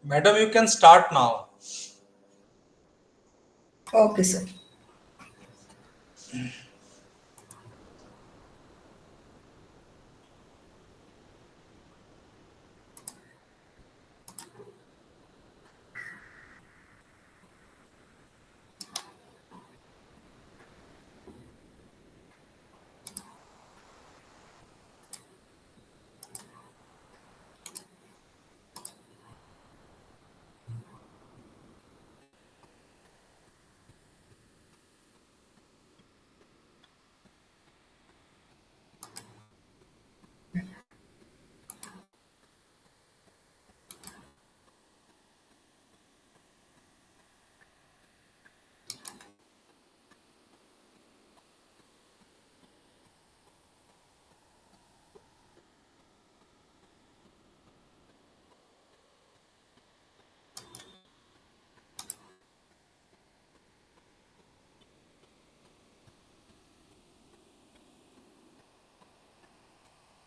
Madam, you can start now. Okay, sir.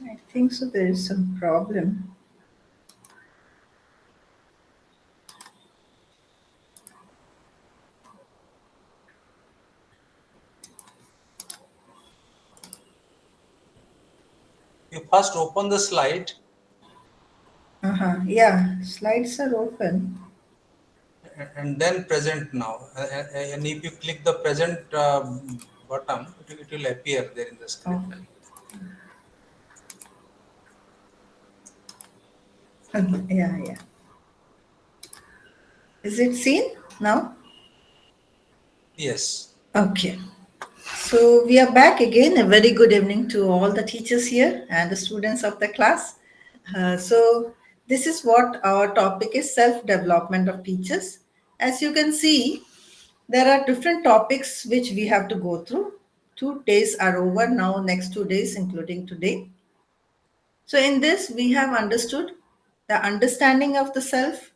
I think so. There is some problem. You first open the slide Yeah, slides are open. and then present now. And if you click the present button, it will appear there in the screen. Okay. Yeah, yeah. Is it seen now? Yes. Okay. So we are back again. A very good evening to all the teachers here and the students of the class. So this is what our topic is: self-development of teachers. As you can see, there are different topics which we have to go through. 2 days are over now. Next 2 days, including today. So in this, we have understood the understanding of the self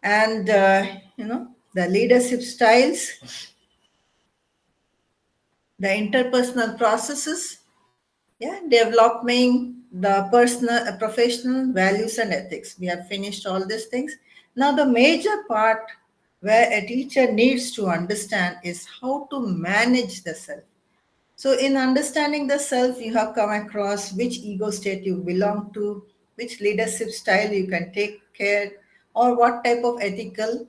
and the leadership styles, the interpersonal processes, yeah, developing the personal, professional values and ethics. We have finished all these things. Now, the major part where a teacher needs to understand is how to manage the self. So, in understanding the self, you have come across which ego state you belong to, which leadership style you can take care, or what type of ethical,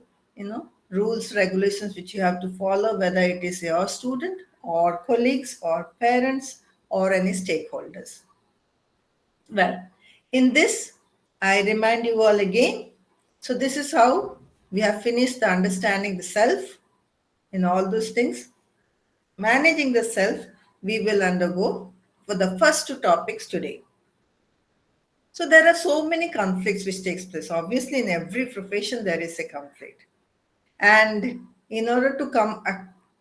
rules, regulations which you have to follow, whether it is your student or colleagues or parents or any stakeholders. Well, in this, I remind you all again. So, this is how we have finished the understanding the self in all those things. Managing the self, we will undergo for the first two topics today. So there are so many conflicts which takes place. Obviously, in every profession there is a conflict, and in order to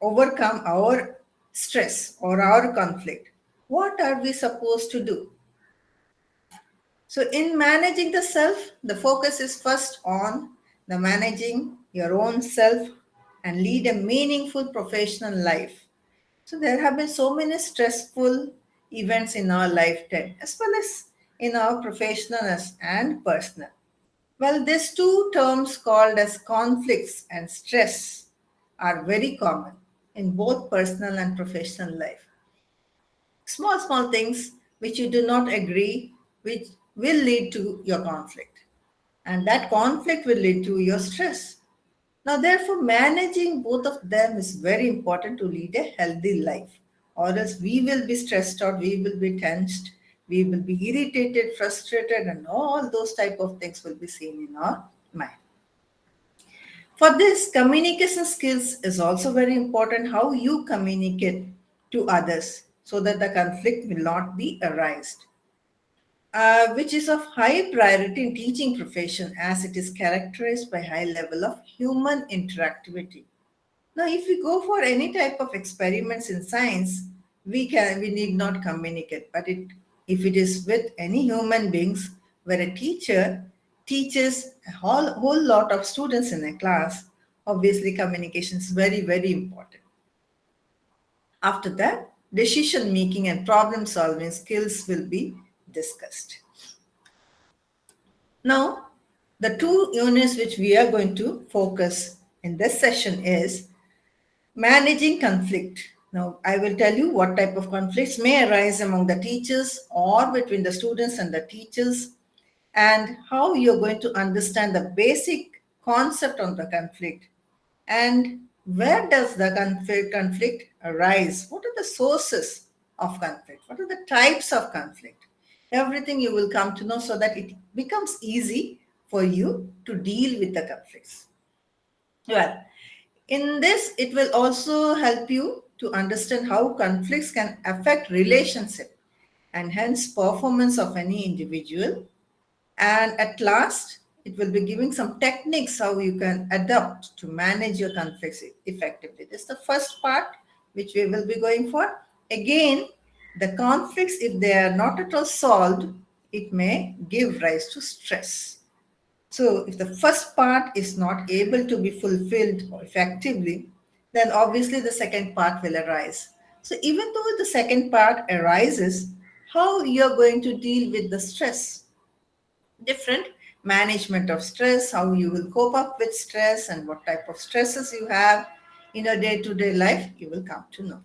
overcome our stress or our conflict, what are we supposed to do? So in managing the self, the focus is first on the managing your own self and lead a meaningful professional life. So there have been so many stressful events in our lifetime, as well as in our professional and personal. Well, these two terms called as conflicts and stress are very common in both personal and professional life. Small, small things which you do not agree, which will lead to your conflict. And that conflict will lead to your stress. Now, therefore, managing both of them is very important to lead a healthy life. Or else we will be stressed out, we will be tensed, we will be irritated, frustrated, and all those type of things will be seen in our mind. For this, communication skills is also very important. How you communicate to others so that the conflict will not be arised. Which is of high priority in teaching profession as it is characterized by high level of human interactivity. Now, if we go for any type of experiments in science, we need not communicate. But if it is with any human beings, where a teacher teaches a whole lot of students in a class, obviously communication is very, very important. After that, decision making and problem solving skills will be discussed. Now, The two units which we are going to focus in this session is managing conflict. Now, I will tell you what type of conflicts may arise among the teachers or between the students and the teachers, and how you're going to understand the basic concept of the conflict, and where does the conflict arise? What are the sources of conflict? What are the types of conflict? Everything you will come to know so that it becomes easy for you to deal with the conflicts. Well, in this, it will also help you to understand how conflicts can affect relationship and hence performance of any individual. And at last, it will be giving some techniques how you can adapt to manage your conflicts effectively. This is the first part which we will be going for. Again, the conflicts, if they are not at all solved, it may give rise to stress. So, if the first part is not able to be fulfilled effectively, then obviously the second part will arise. So, even though the second part arises, how you're going to deal with the stress, different management of stress, how you will cope up with stress, and what type of stresses you have in your day to day life, you will come to know.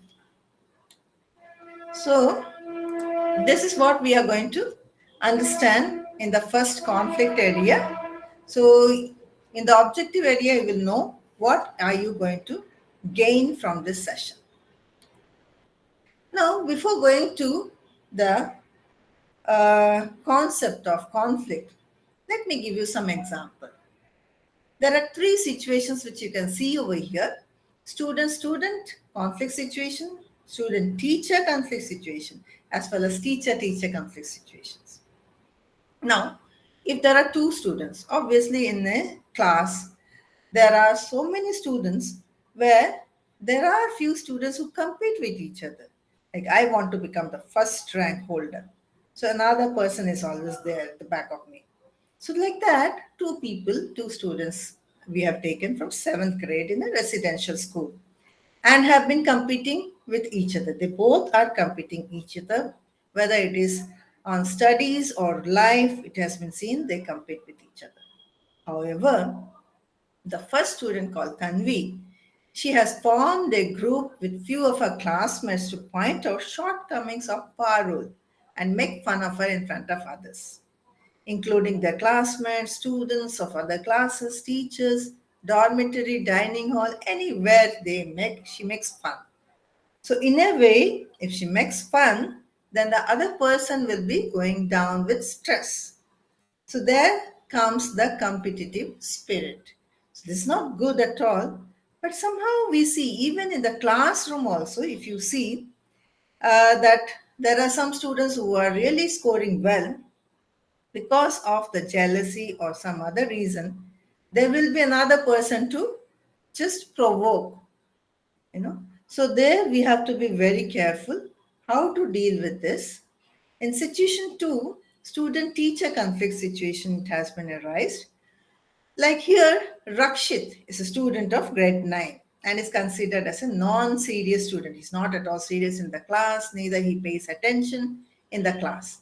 So, this is what we are going to understand in the first conflict area. So, in the objective area, you will know what are you going to gain from this session. Now, before going to the concept of conflict, let me give you some example. There are three situations which you can see over here: student-student conflict situation, student-teacher conflict situation, as well as teacher-teacher conflict situations. Now, if there are two students, obviously in a class, there are so many students where there are few students who compete with each other. Like, I want to become the first rank holder. So another person is always there at the back of me. So, like that, two people, two students we have taken from seventh grade in a residential school and have been competing with each other. They both are competing each other, whether it is on studies or life, it has been seen they compete with each other. However, the first student called Tanvi, she has formed a group with few of her classmates to point out shortcomings of Parul and make fun of her in front of others, including their classmates, students of other classes, teachers, dormitory, dining hall, anywhere she makes fun. So in a way, if she makes fun, then the other person will be going down with stress. So there comes the competitive spirit. So this is not good at all. But somehow we see, even in the classroom also, if you see that there are some students who are really scoring well, because of the jealousy or some other reason, there will be another person to just provoke. So there we have to be very careful how to deal with this. In situation 2, student teacher conflict situation, it has been arised. Like here, Rakshit is a student of grade 9 and is considered as a non-serious student. He's not at all serious in the class, neither he pays attention in the class.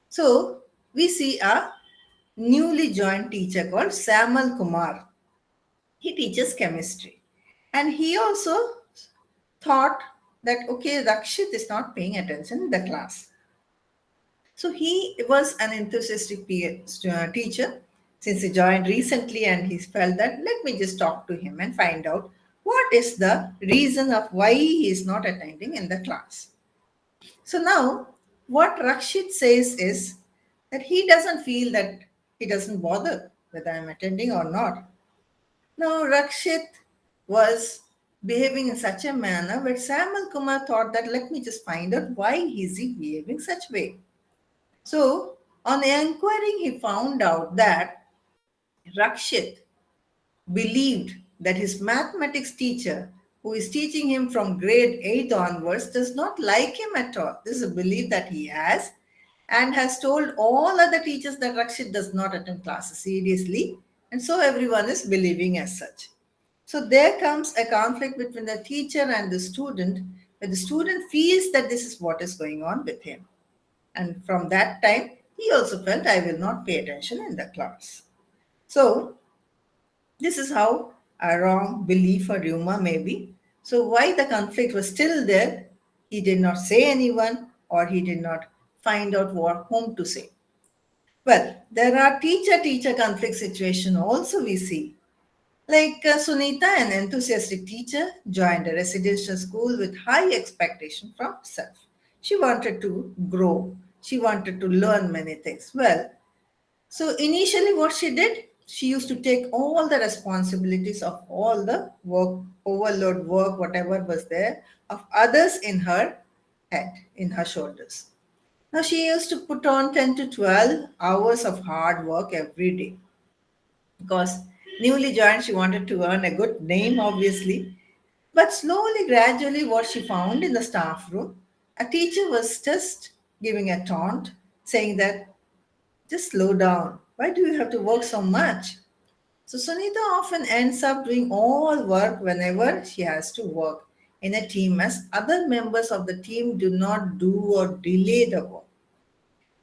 So we see a newly joined teacher called Samal Kumar. He teaches chemistry. And he also thought that, okay, Rakshit is not paying attention in the class. So he was an enthusiastic teacher since he joined recently, and he felt that let me just talk to him and find out what is the reason of why he is not attending in the class. So now, what Rakshit says is that he doesn't feel that he doesn't bother whether I'm attending or not. Now, Rakshit was behaving in such a manner where Samal Kumar thought that let me just find out why is he behaving such way. So, on inquiring, he found out that Rakshit believed that his mathematics teacher, who is teaching him from grade 8 onwards, does not like him at all. This is a belief that he has, and has told all other teachers that Rakshit does not attend classes seriously, and so everyone is believing as such. So there comes a conflict between the teacher and the student, where the student feels that this is what is going on with him. And from that time, he also felt, I will not pay attention in the class. So, this is how a wrong belief or rumor may be. So, why the conflict was still there, he did not say anyone or he did not find out what whom to say. Well, there are teacher conflict situation also we see. Like Sunita, an enthusiastic teacher, joined a residential school with high expectation from herself. She wanted to grow. She wanted to learn many things. Well, so initially, what she did, she used to take all the responsibilities of all the work, overload work, whatever was there, of others in her head, in her shoulders. Now, she used to put on 10 to 12 hours of hard work every day because newly joined, she wanted to earn a good name, obviously. But slowly, gradually, what she found in the staff room, a teacher was just giving a taunt, saying that just slow down. Why do you have to work so much? So Sunita often ends up doing all work whenever she has to work in a team, as other members of the team do not do or delay the work.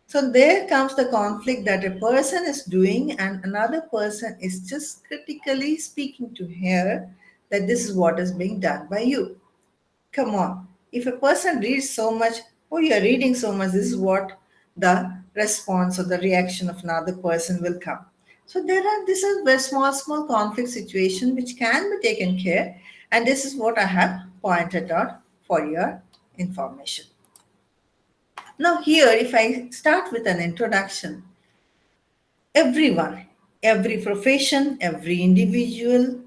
So there comes the conflict that a person is doing and another person is just critically speaking to her that this is what is being done by you. Come on. If a person reads so much, oh, you're reading so much, this is what the response or the reaction of another person will come. So this is a small conflict situation which can be taken care, and this is what I have pointed out for your information. Now, here, if I start with an introduction, everyone, every profession, every individual,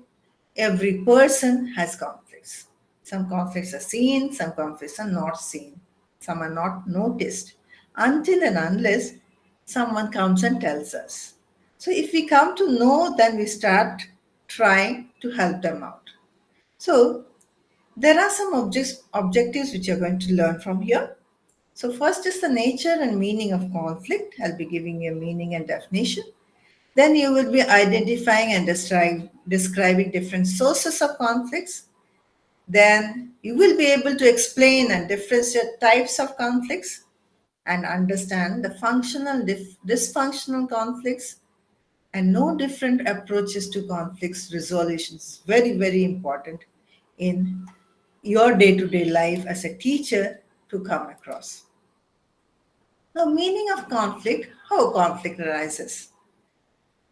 every person has conflicts. Some conflicts are seen, some conflicts are not seen, some are not noticed until and unless someone comes and tells us. So, if we come to know, then we start trying to help them out. So, there are some objectives which you're going to learn from here. So, first is the nature and meaning of conflict. I'll be giving you a meaning and definition. Then you will be identifying and describing different sources of conflicts. Then you will be able to explain and differentiate types of conflicts and understand the functional dysfunctional conflicts and know different approaches to conflicts resolutions. Very, very important in your day-to-day life as a teacher to come across. Now, meaning of conflict, how conflict arises.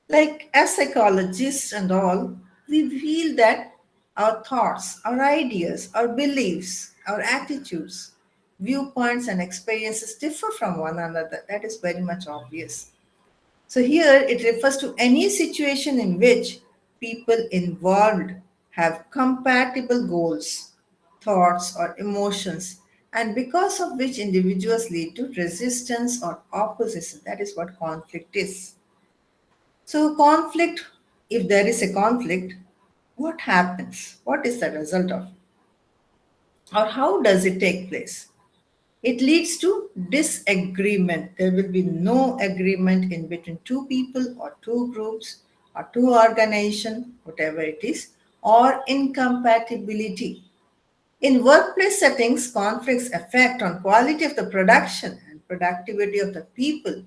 Like as psychologists and all, we feel that our thoughts, our ideas, our beliefs, our attitudes, viewpoints, and experiences differ from one another. That is very much obvious. So here it refers to any situation in which people involved have compatible goals, thoughts, or emotions, and because of which individuals lead to resistance or opposition. That is what conflict is. So, conflict, if there is a conflict, what happens? What is the result of? Or how does it take place? It leads to disagreement. There will be no agreement in between two people or two groups or two organizations, whatever it is, or incompatibility. In workplace settings, conflicts affect on quality of the production and productivity of the people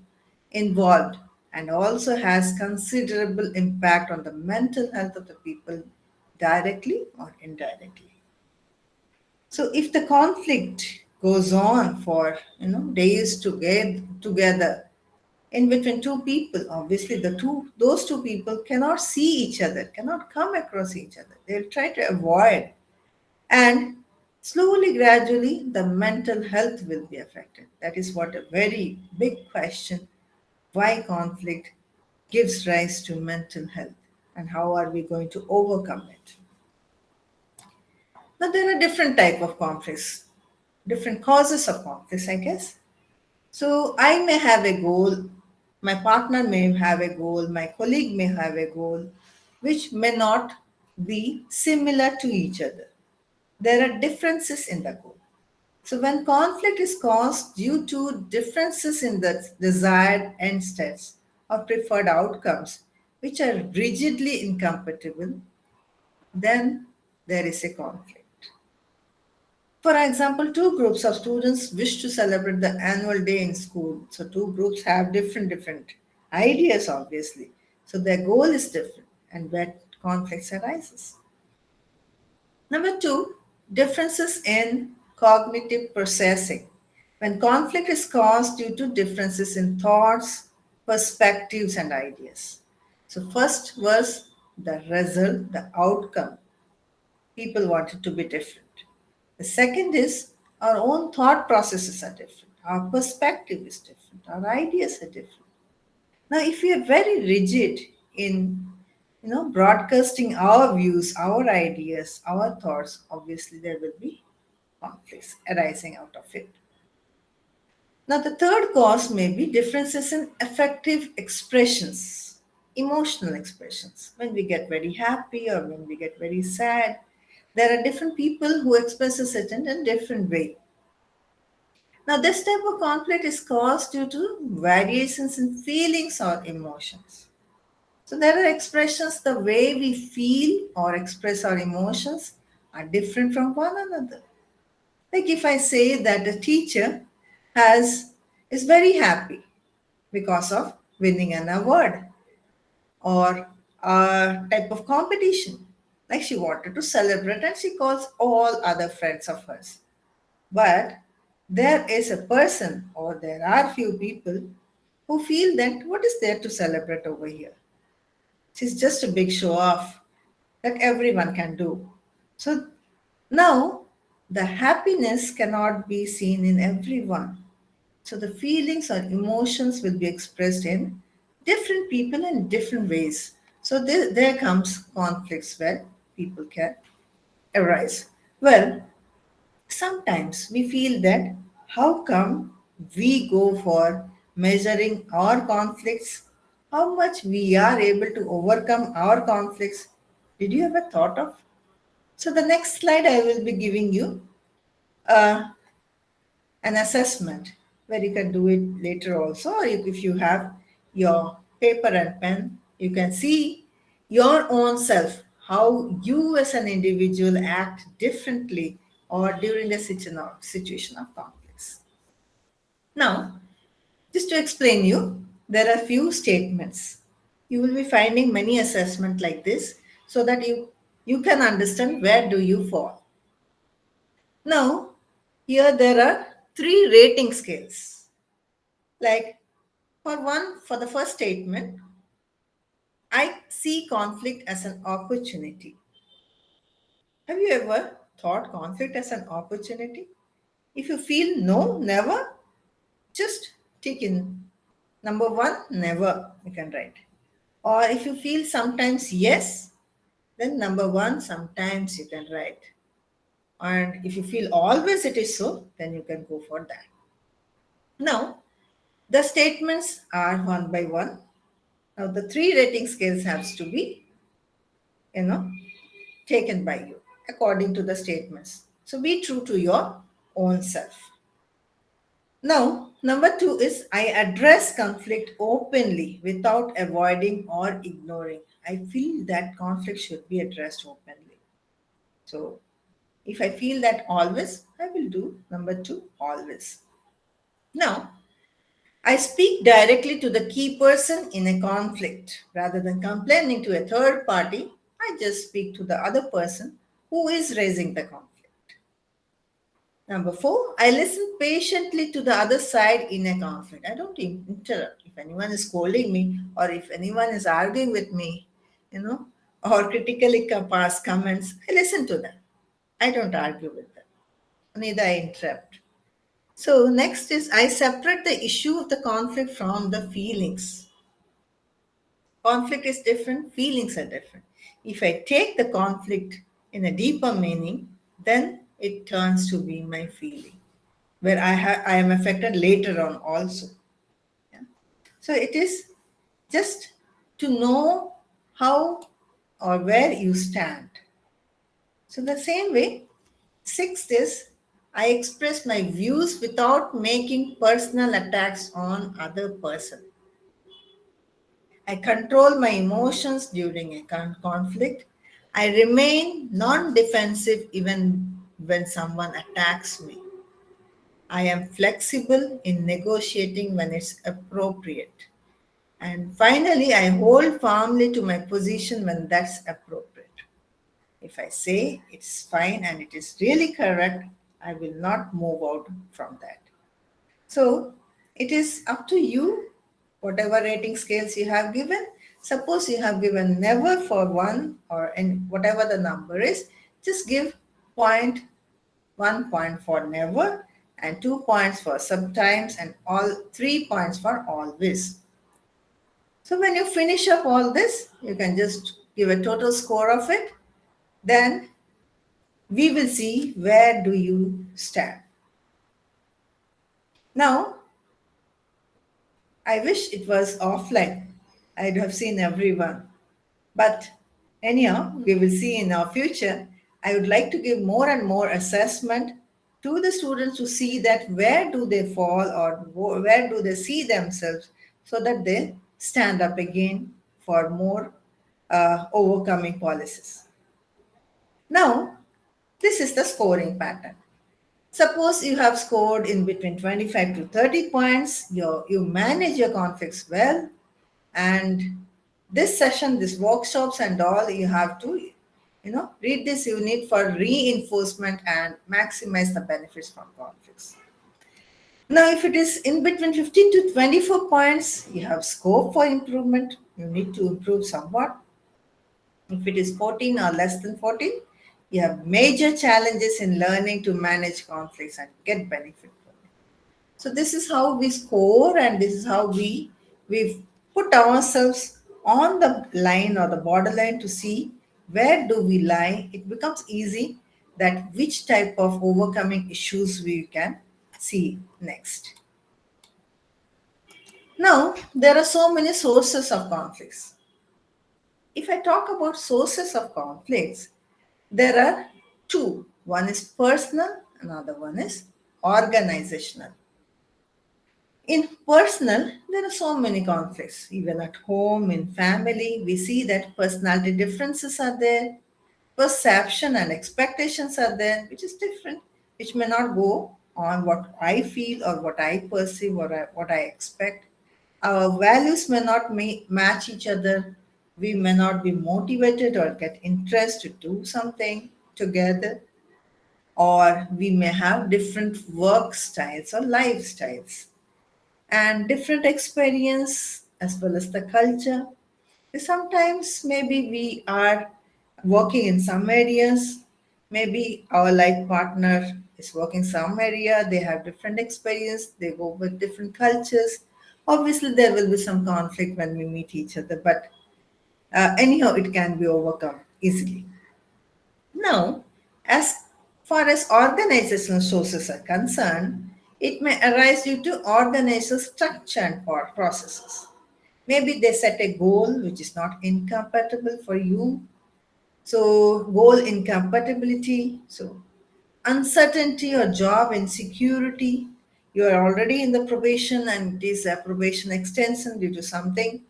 involved and also has considerable impact on the mental health of the people directly or indirectly. So if the conflict goes on for days together in between two people, obviously those two people cannot see each other, cannot come across each other. They'll try to avoid, and slowly, gradually, the mental health will be affected. That is what a very big question, why conflict gives rise to mental health and how are we going to overcome it. Now, there are different type of conflicts, different causes of conflicts, I guess. So I may have a goal, my partner may have a goal, my colleague may have a goal, which may not be similar to each other. There are differences in the goal. So, when conflict is caused due to differences in the desired end states or preferred outcomes, which are rigidly incompatible, then there is a conflict. For example, two groups of students wish to celebrate the annual day in school. So, two groups have different ideas, obviously. So their goal is different and where conflicts arises. Number two, differences in cognitive processing. When conflict is caused due to differences in thoughts, perspectives, and ideas. So, first was the result, the outcome. People want it to be different. The second is our own thought processes are different, our perspective is different, our ideas are different. Now, if we are very rigid in broadcasting our views, our ideas, our thoughts, obviously there will be conflicts arising out of it. Now, the third cause may be differences in affective expressions, emotional expressions. When we get very happy or when we get very sad, there are different people who express it in a different way. Now, this type of conflict is caused due to variations in feelings or emotions. So there are expressions, the way we feel or express our emotions are different from one another. Like if I say that a teacher has is very happy because of winning an award or a type of competition. Like she wanted to celebrate and she calls all other friends of hers. But there is a person or there are few people who feel that what is there to celebrate over here? She's just a big show off that everyone can do. So now the happiness cannot be seen in everyone. So the feelings or emotions will be expressed in different people in different ways. So there comes conflicts where people can arise. Well, sometimes we feel that how come we go for measuring our conflicts, how much we are able to overcome our conflicts. Did you ever thought of? So the next slide I will be giving you uh, an assessment where you can do it later also, or if you have your paper and pen, you can see your own self, how you as an individual act differently or during the situation of conflicts. Now, just to explain you, there are few statements. You will be finding many assessment like this so that you can understand where do you fall. Now, here there are three rating scales. Like for the first statement, I see conflict as an opportunity. Have you ever thought conflict as an opportunity? If you feel no, never, just tick in. Number one, never, you can write. Or if you feel sometimes yes, then number one, sometimes you can write. And if you feel always it is so, then you can go for that. Now, the statements are one by one. Now, the three rating scales has to be, you know, taken by you according to the statements. So be true to your own self. Now, number two is I address conflict openly without avoiding or ignoring. I feel that conflict should be addressed openly. So, if I feel that always, I will do number two, always. Now, I speak directly to the key person in a conflict. Rather than complaining to a third party, I just speak to the other person who is raising the conflict. Number four, I listen patiently to the other side in a conflict. I don't interrupt. If anyone is scolding me or if anyone is arguing with me, or critically pass comments, I listen to them. I don't argue with them. Neither I interrupt. So, next is I separate the issue of the conflict from the feelings. Conflict is different, feelings are different. If I take the conflict in a deeper meaning, then it turns to be my feeling, where I am affected later on also. Yeah. So it is just to know how or where you stand. So the same way, sixth is I express my views without making personal attacks on other person. I control my emotions during a conflict. I remain non-defensive even when someone attacks me. I am flexible in negotiating when it's appropriate. And finally, I hold firmly to my position when that's appropriate. If I say it's fine and it is really correct, I will not move out from that. So it is up to you, whatever rating scales you have given. Suppose you have given never for one or and whatever the number is, just give point 1 point for never and 2 points for sometimes and all 3 points for always. So when you finish up all this, you can just give a total score of it. Then we will see where do you stand. Now, I wish it was offline. I'd have seen everyone. But anyhow, we will see in our future. I would like to give more and more assessment to the students to see that where do they fall or where do they see themselves so that they stand up again for more overcoming policies. Now, this is the scoring pattern. Suppose you have scored in between 25 to 30 points, you manage your conflicts well, and this session, this workshops and all, you have to, read this unit for reinforcement and maximize the benefits from conflicts. Now, if it is in between 15 to 24 points, you have scope for improvement. You need to improve somewhat. If it is 14 or less than 14, you have major challenges in learning to manage conflicts and get benefit from it. So this is how we score, and this is how we put ourselves on the line or the borderline to see where do we lie. It becomes easy that which type of overcoming issues we can see next. Now, there are so many sources of conflicts. If I talk about sources of conflicts, there are two. One is personal, another one is organizational. In personal, there are so many conflicts. Even at home, in family, we see that personality differences are there, perception and expectations are there, which is different, which may not go on what I feel or what I perceive or what I expect. Our values may not match each other. We may not be motivated or get interest to do something together, or we may have different work styles or lifestyles and different experience as well as the culture. Sometimes maybe we are working in some areas, maybe our life partner is working some area, they have different experience, they go with different cultures. Obviously, there will be some conflict when we meet each other, but anyhow, it can be overcome easily. Now, as far as organizational sources are concerned, it may arise due to organizational structure and processes. Maybe they set a goal which is not incompatible for you. So, goal incompatibility, so uncertainty or job insecurity. You are already in the probation and it is a probation extension due to something,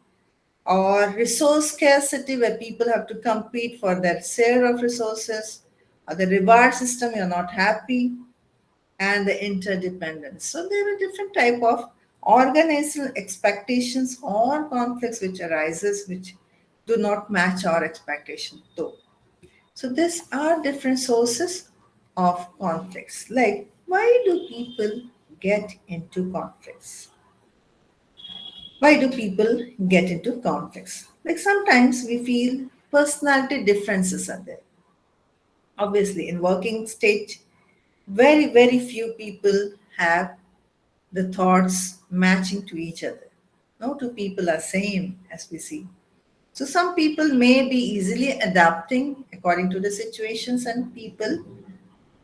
or resource scarcity where people have to compete for their share of resources, or the reward system you're not happy, and the interdependence. So there are different type of organizational expectations or conflicts which arises which do not match our expectation though. So these are different sources of conflicts. Like, why do people get into conflicts? Why do people get into conflicts? Like sometimes we feel personality differences are there. Obviously, in working stage, very few people have the thoughts matching to each other. No two people are same as we see. So some people may be easily adapting according to the situations and people,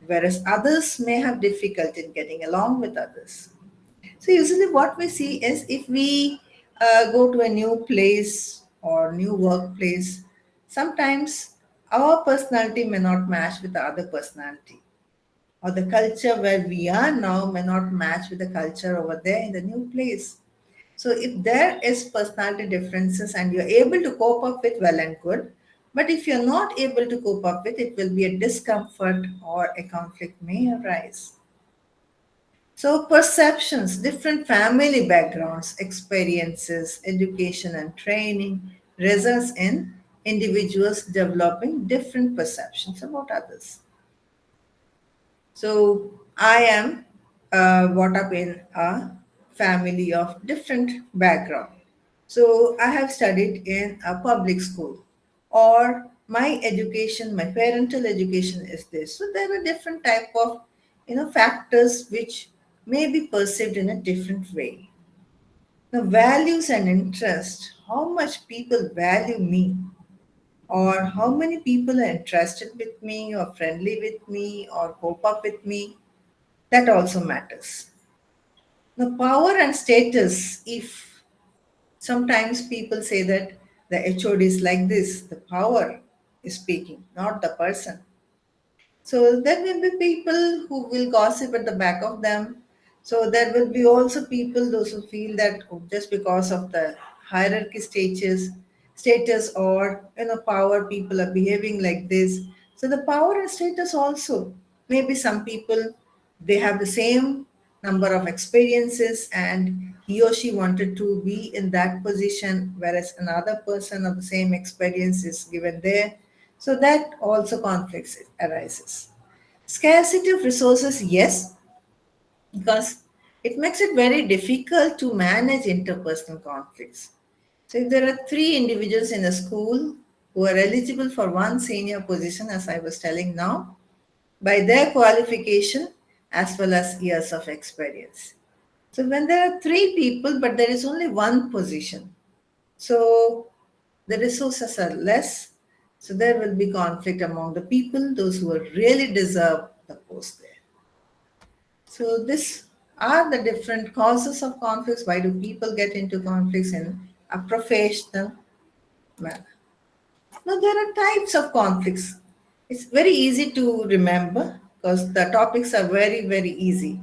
whereas others may have difficulty in getting along with others. So usually what we see is if we go to a new place or new workplace, sometimes our personality may not match with the other personality, or the culture where we are now may not match with the culture over there in the new place. So if there is personality differences and you're able to cope up with, well and good, but if you're not able to cope up with, it will be a discomfort or a conflict may arise. So, perceptions, different family backgrounds, experiences, education, and training results in individuals developing different perceptions about others. So, I am brought up in a family of different background. So, I have studied in a public school, or my education, my parental education is this. So, there are different type of factors which may be perceived in a different way. The values and interest, how much people value me, or how many people are interested with me, or friendly with me, or cope up with me, that also matters. The power and status, if sometimes people say that the HOD is like this, the power is speaking, not the person. So there will be people who will gossip at the back of them. So there will be also people those who feel that just because of the hierarchy status or power, people are behaving like this. So the power and status also, maybe some people, they have the same number of experiences and he or she wanted to be in that position, whereas another person of the same experience is given there. So that also conflicts arises. Scarcity of resources, yes, because it makes it very difficult to manage interpersonal conflicts. So if there are three individuals in a school who are eligible for one senior position, as I was telling now, by their qualification as well as years of experience. So when there are three people, but there is only one position, so the resources are less, so there will be conflict among the people, those who really deserve the post there. So these are the different causes of conflicts. Why do people get into conflicts in a professional manner? Now there are types of conflicts. It's very easy to remember because the topics are very, very easy.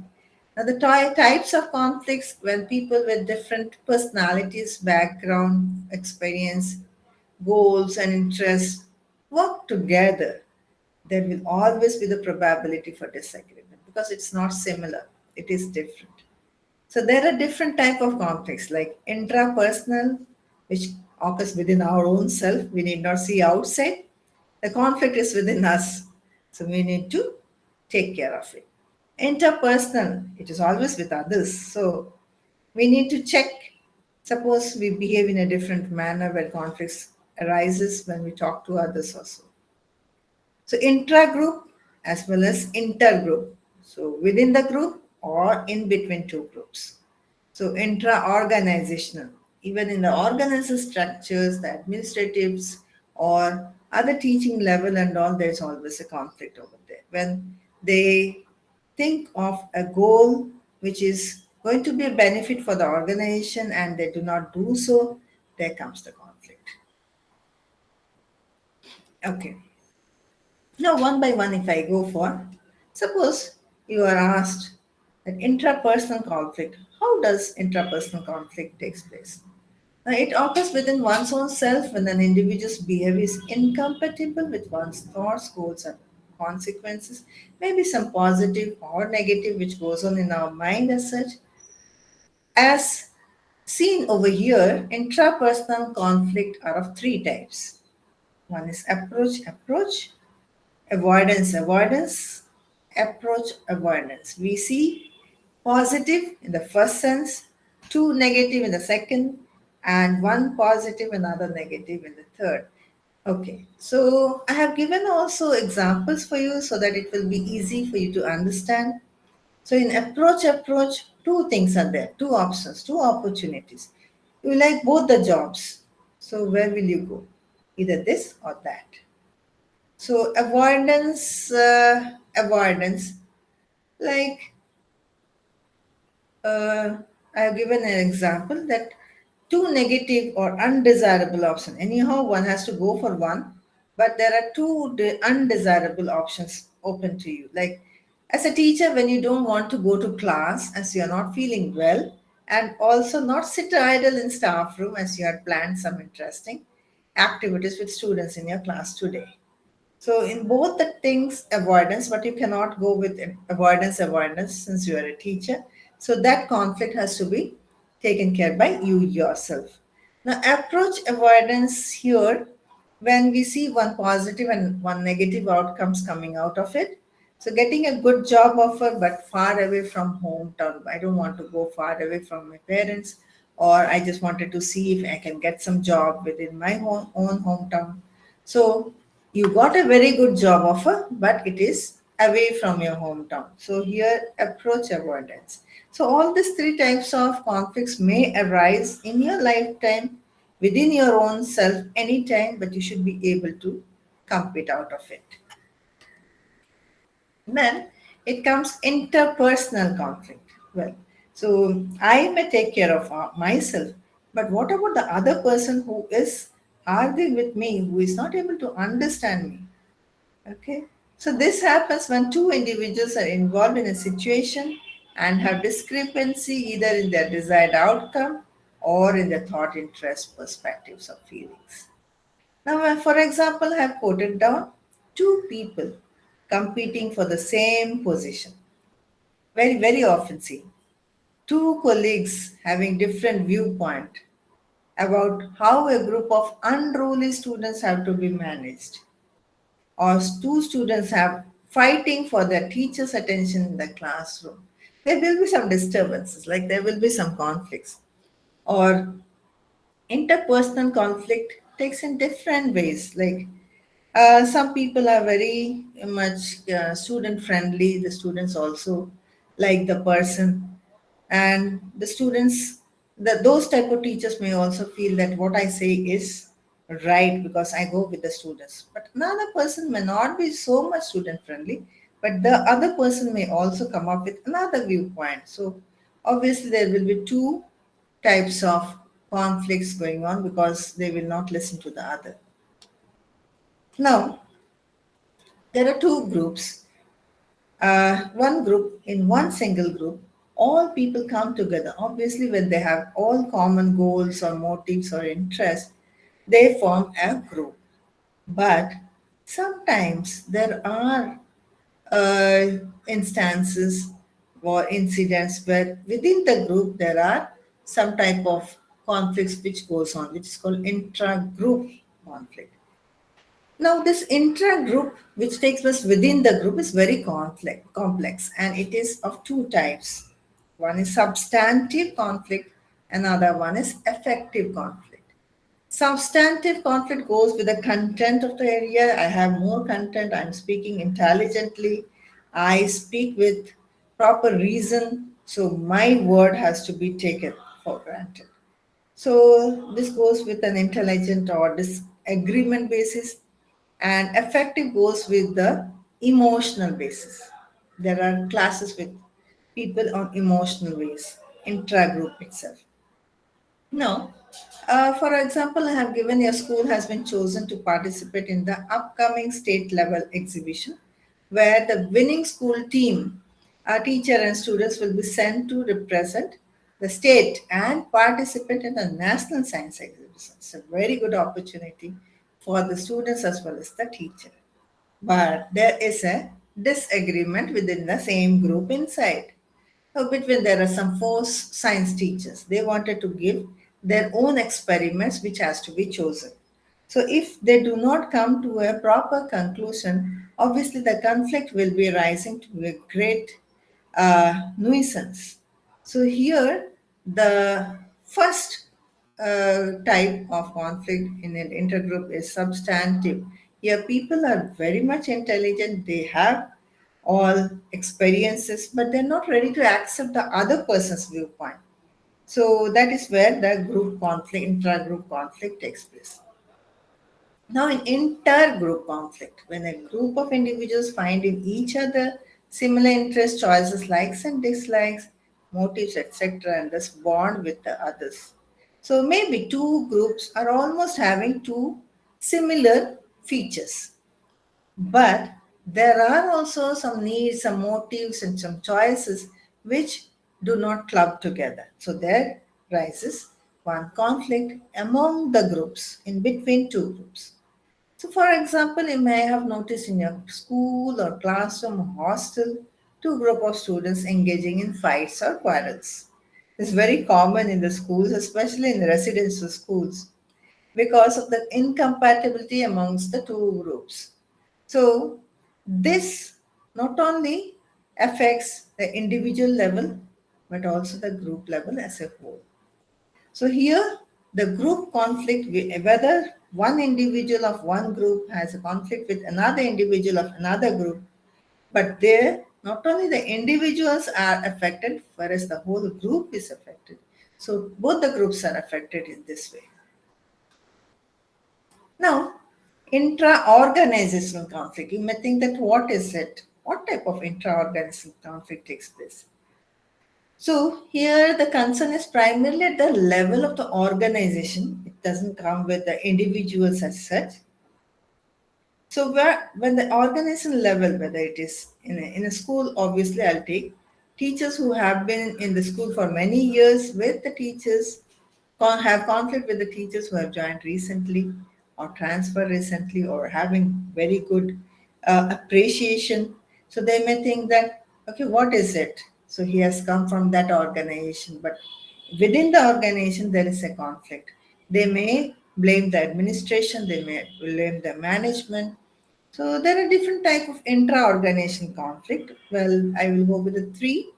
Now the types of conflicts, when people with different personalities, background, experience, goals and interests work together, there will always be the probability for disagreement because it's not similar, it is different. So there are different type of conflicts like intrapersonal, which occurs within our own self. We need not see outside. The conflict is within us. So we need to take care of it. Interpersonal, it is always with others. So we need to check. Suppose we behave in a different manner when conflicts arises when we talk to others also. So intra-group as well as intergroup. So within the group or in between two groups. So intra-organizational. Even in the organizational structures, the administratives or other teaching level and all, there's always a conflict over there. When they think of a goal which is going to be a benefit for the organization and they do not do so, there comes the conflict. Okay. Now, one by one, if I go for, suppose you are asked that intrapersonal conflict, how does intrapersonal conflict takes place? Now, it occurs within one's own self when an individual's behavior is incompatible with one's thoughts, goals, and consequences. Maybe some positive or negative which goes on in our mind as such. As seen over here, intrapersonal conflict are of three types. One is approach, avoidance, approach avoidance. We see positive in the first sense, two negative in the second, and one positive, another negative in the third. Okay, so I have given also examples for you so that it will be easy for you to understand. So in approach, two things are there, two options, two opportunities. You like both the jobs. So where will you go? Either this or that. So avoidance, like I have given an example that two negative or undesirable options. Anyhow, one has to go for one, but there are two undesirable options open to you. Like as a teacher, when you don't want to go to class as you are not feeling well, and also not sit idle in staff room as you had planned some interesting activities with students in your class today. So in both the things, avoidance, but you cannot go with avoidance since you are a teacher. So that conflict has to be taken care by you yourself. Now approach avoidance here when we see one positive and one negative outcomes coming out of it. So getting a good job offer but far away from hometown. I don't want to go far away from my parents, or I just wanted to see if I can get some job within my own hometown. So you got a very good job offer, but it is away from your hometown. So here, approach avoidance. So all these three types of conflicts may arise in your lifetime within your own self anytime, but you should be able to compete out of it. Then it comes interpersonal conflict. Well, so I may take care of myself, but what about the other person who is arguing with me, who is not able to understand me? Okay, so this happens when two individuals are involved in a situation and have discrepancy either in their desired outcome or in their thought, interest, perspectives, or feelings. Now, for example, I have quoted down two people competing for the same position. Very often see two colleagues having different viewpoint about how a group of unruly students have to be managed, or two students have fighting for their teacher's attention in the classroom. There will be some disturbances, like there will be some conflicts. Or interpersonal conflict takes in different ways. Like some people are very much student friendly. The students also like the person, and the students, those type of teachers may also feel that what I say is right because I go with the students. But another person may not be so much student friendly, but the other person may also come up with another viewpoint. So obviously there will be two types of conflicts going on because they will not listen to the other. Now, there are two groups. One group, in one single group, all people come together. Obviously, when they have all common goals or motives or interests, they form a group. But sometimes there are uh, instances or incidents where within the group there are some type of conflicts which goes on, which is called intra-group conflict. Now, this intra-group, which takes place within the group, is very complex, and it is of two types. One is substantive conflict, another one is effective conflict. Substantive conflict goes with the content of the area. I have more content, I'm speaking intelligently, I speak with proper reason, so my word has to be taken for granted. So this goes with an intelligent or disagreement basis, and effective goes with the emotional basis. There are classes with people on emotional ways, intra-group itself. No. For example, I have given your school has been chosen to participate in the upcoming state level exhibition where the winning school team, our teacher and students will be sent to represent the state and participate in the national science exhibition. It's a very good opportunity for the students as well as the teacher. But there is a disagreement within the same group inside. So between there are some four science teachers. They wanted to give their own experiments which has to be chosen. So if they do not come to a proper conclusion, obviously the conflict will be rising to a great nuisance. So here the first type of conflict in an intergroup is substantive. Here people are very much intelligent. They have all experiences, but they're not ready to accept the other person's viewpoint. So that is where the group conflict, intra-group conflict takes place. Now, in inter-group conflict, when a group of individuals find in each other similar interest, choices, likes and dislikes, motives, etc., and thus bond with the others. So maybe two groups are almost having two similar features, but there are also some needs, some motives, and some choices which do not club together. So there rises one conflict among the groups, in between two groups. So, for example, you may have noticed in your school or classroom or hostel, two group of students engaging in fights or quarrels. It's very common in the schools, especially in the residential schools, because of the incompatibility amongst the two groups. So, this not only affects the individual level but also the group level as a whole. So here, the group conflict, whether one individual of one group has a conflict with another individual of another group, but there, not only the individuals are affected, whereas the whole group is affected. So both the groups are affected in this way. Now, intra-organizational conflict. You may think that what is it? What type of intra-organizational conflict takes place? So here the concern is primarily at the level of the organization. It doesn't come with the individuals as such. So when the organization level, whether it is in a school, obviously I'll take teachers who have been in the school for many years with the teachers, have conflict with the teachers who have joined recently or transferred recently or having very good appreciation. So they may think that, okay, what is it? So he has come from that organization, but within the organization there is a conflict. They may blame the administration, they may blame the management. So there are different type of intra-organization conflict. Well, I will go with the three.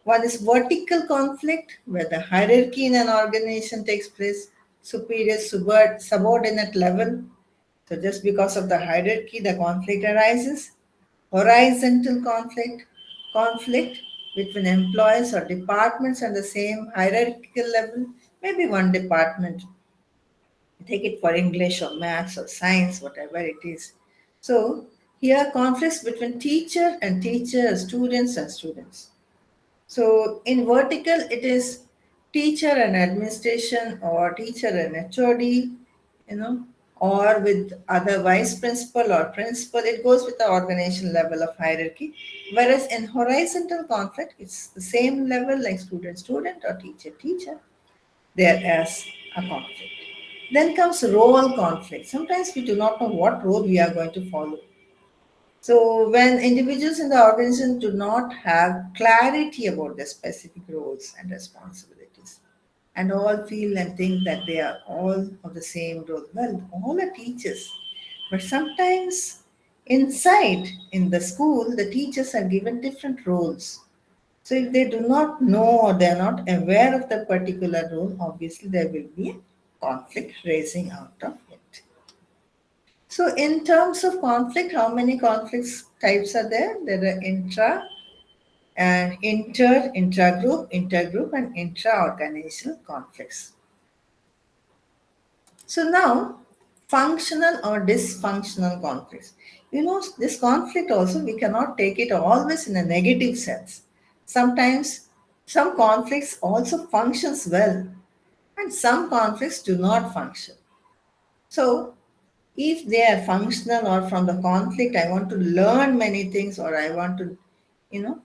One is vertical conflict, where the hierarchy in an organization takes place, superior subordinate level. So just because of the hierarchy, the conflict arises. Horizontal conflict, conflict between employees or departments on the same hierarchical level, maybe one department, take it for English or maths or science, whatever it is. So here conflicts between teacher and teacher, students and students. So in vertical, it is teacher and administration or teacher and HOD, or with other vice principal or principal. It goes with the organization level of hierarchy. Whereas in horizontal conflict, it's the same level like student or teacher there as a conflict. Then comes role conflict. Sometimes we do not know what role we are going to follow. So, when individuals in the organization do not have clarity about their specific roles and responsibilities, and all feel and think that they are all of the same role, well, all are teachers. But sometimes inside in the school, the teachers are given different roles. So, if they do not know or they are not aware of the particular role, obviously there will be a conflict raising out of it. So, in terms of conflict, how many conflicts types are there? There are intra and intergroup, and intra-organizational conflicts. So now, functional or dysfunctional conflicts. This conflict also we cannot take it always in a negative sense. Sometimes some conflicts also functions well, and some conflicts do not function. So if they are functional or from the conflict, I want to learn many things or I want to, you know,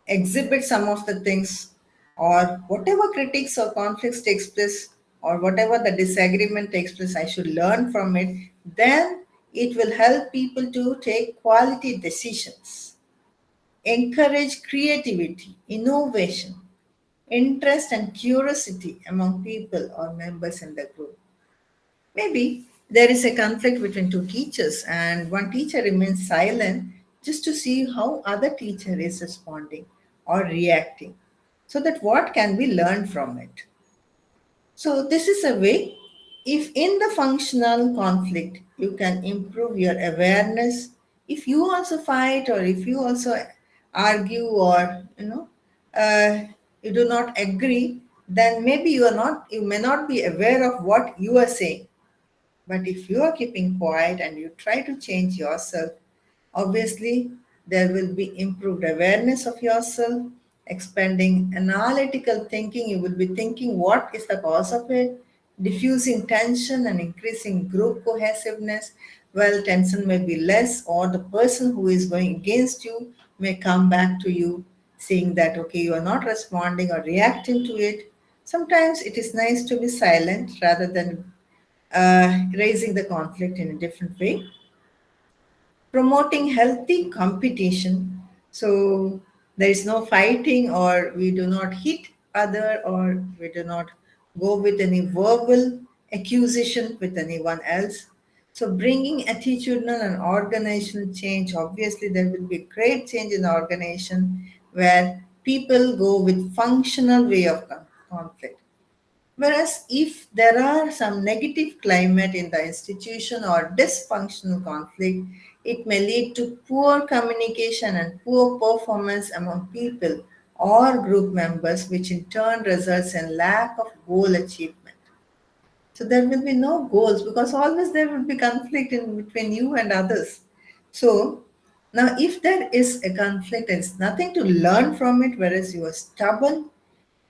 exhibit some of the things or whatever critics or conflicts takes place or whatever the disagreement takes place, I should learn from it. Then it will help people to take quality decisions, encourage creativity, innovation, interest and curiosity among people or members in the group. Maybe there is a conflict between two teachers and one teacher remains silent just to see how other teacher is responding or reacting so that what can be learned from it. So this is a way if in the functional conflict you can improve your awareness, if you also fight or if you also argue or uh, you do not agree, then maybe you may not be aware of what you are saying, but if you are keeping quiet and you try to change yourself, obviously there will be improved awareness of yourself, expanding analytical thinking. You will be thinking what is the cause of it, diffusing tension and increasing group cohesiveness. Well, tension may be less, or the person who is going against you may come back to you saying that, okay, you are not responding or reacting to it. Sometimes it is nice to be silent rather than raising the conflict in a different way, promoting healthy competition. So there is no fighting, or we do not hit other, or we do not go with any verbal accusation with anyone else. So bringing attitudinal and organizational change, obviously there will be great change in the organization where people go with functional way of conflict. Whereas if there are some negative climate in the institution or dysfunctional conflict, it may lead to poor communication and poor performance among people or group members, which in turn results in lack of goal achievement. So there will be no goals because always there will be conflict in between you and others. So now if there is a conflict, there is nothing to learn from it, whereas you are stubborn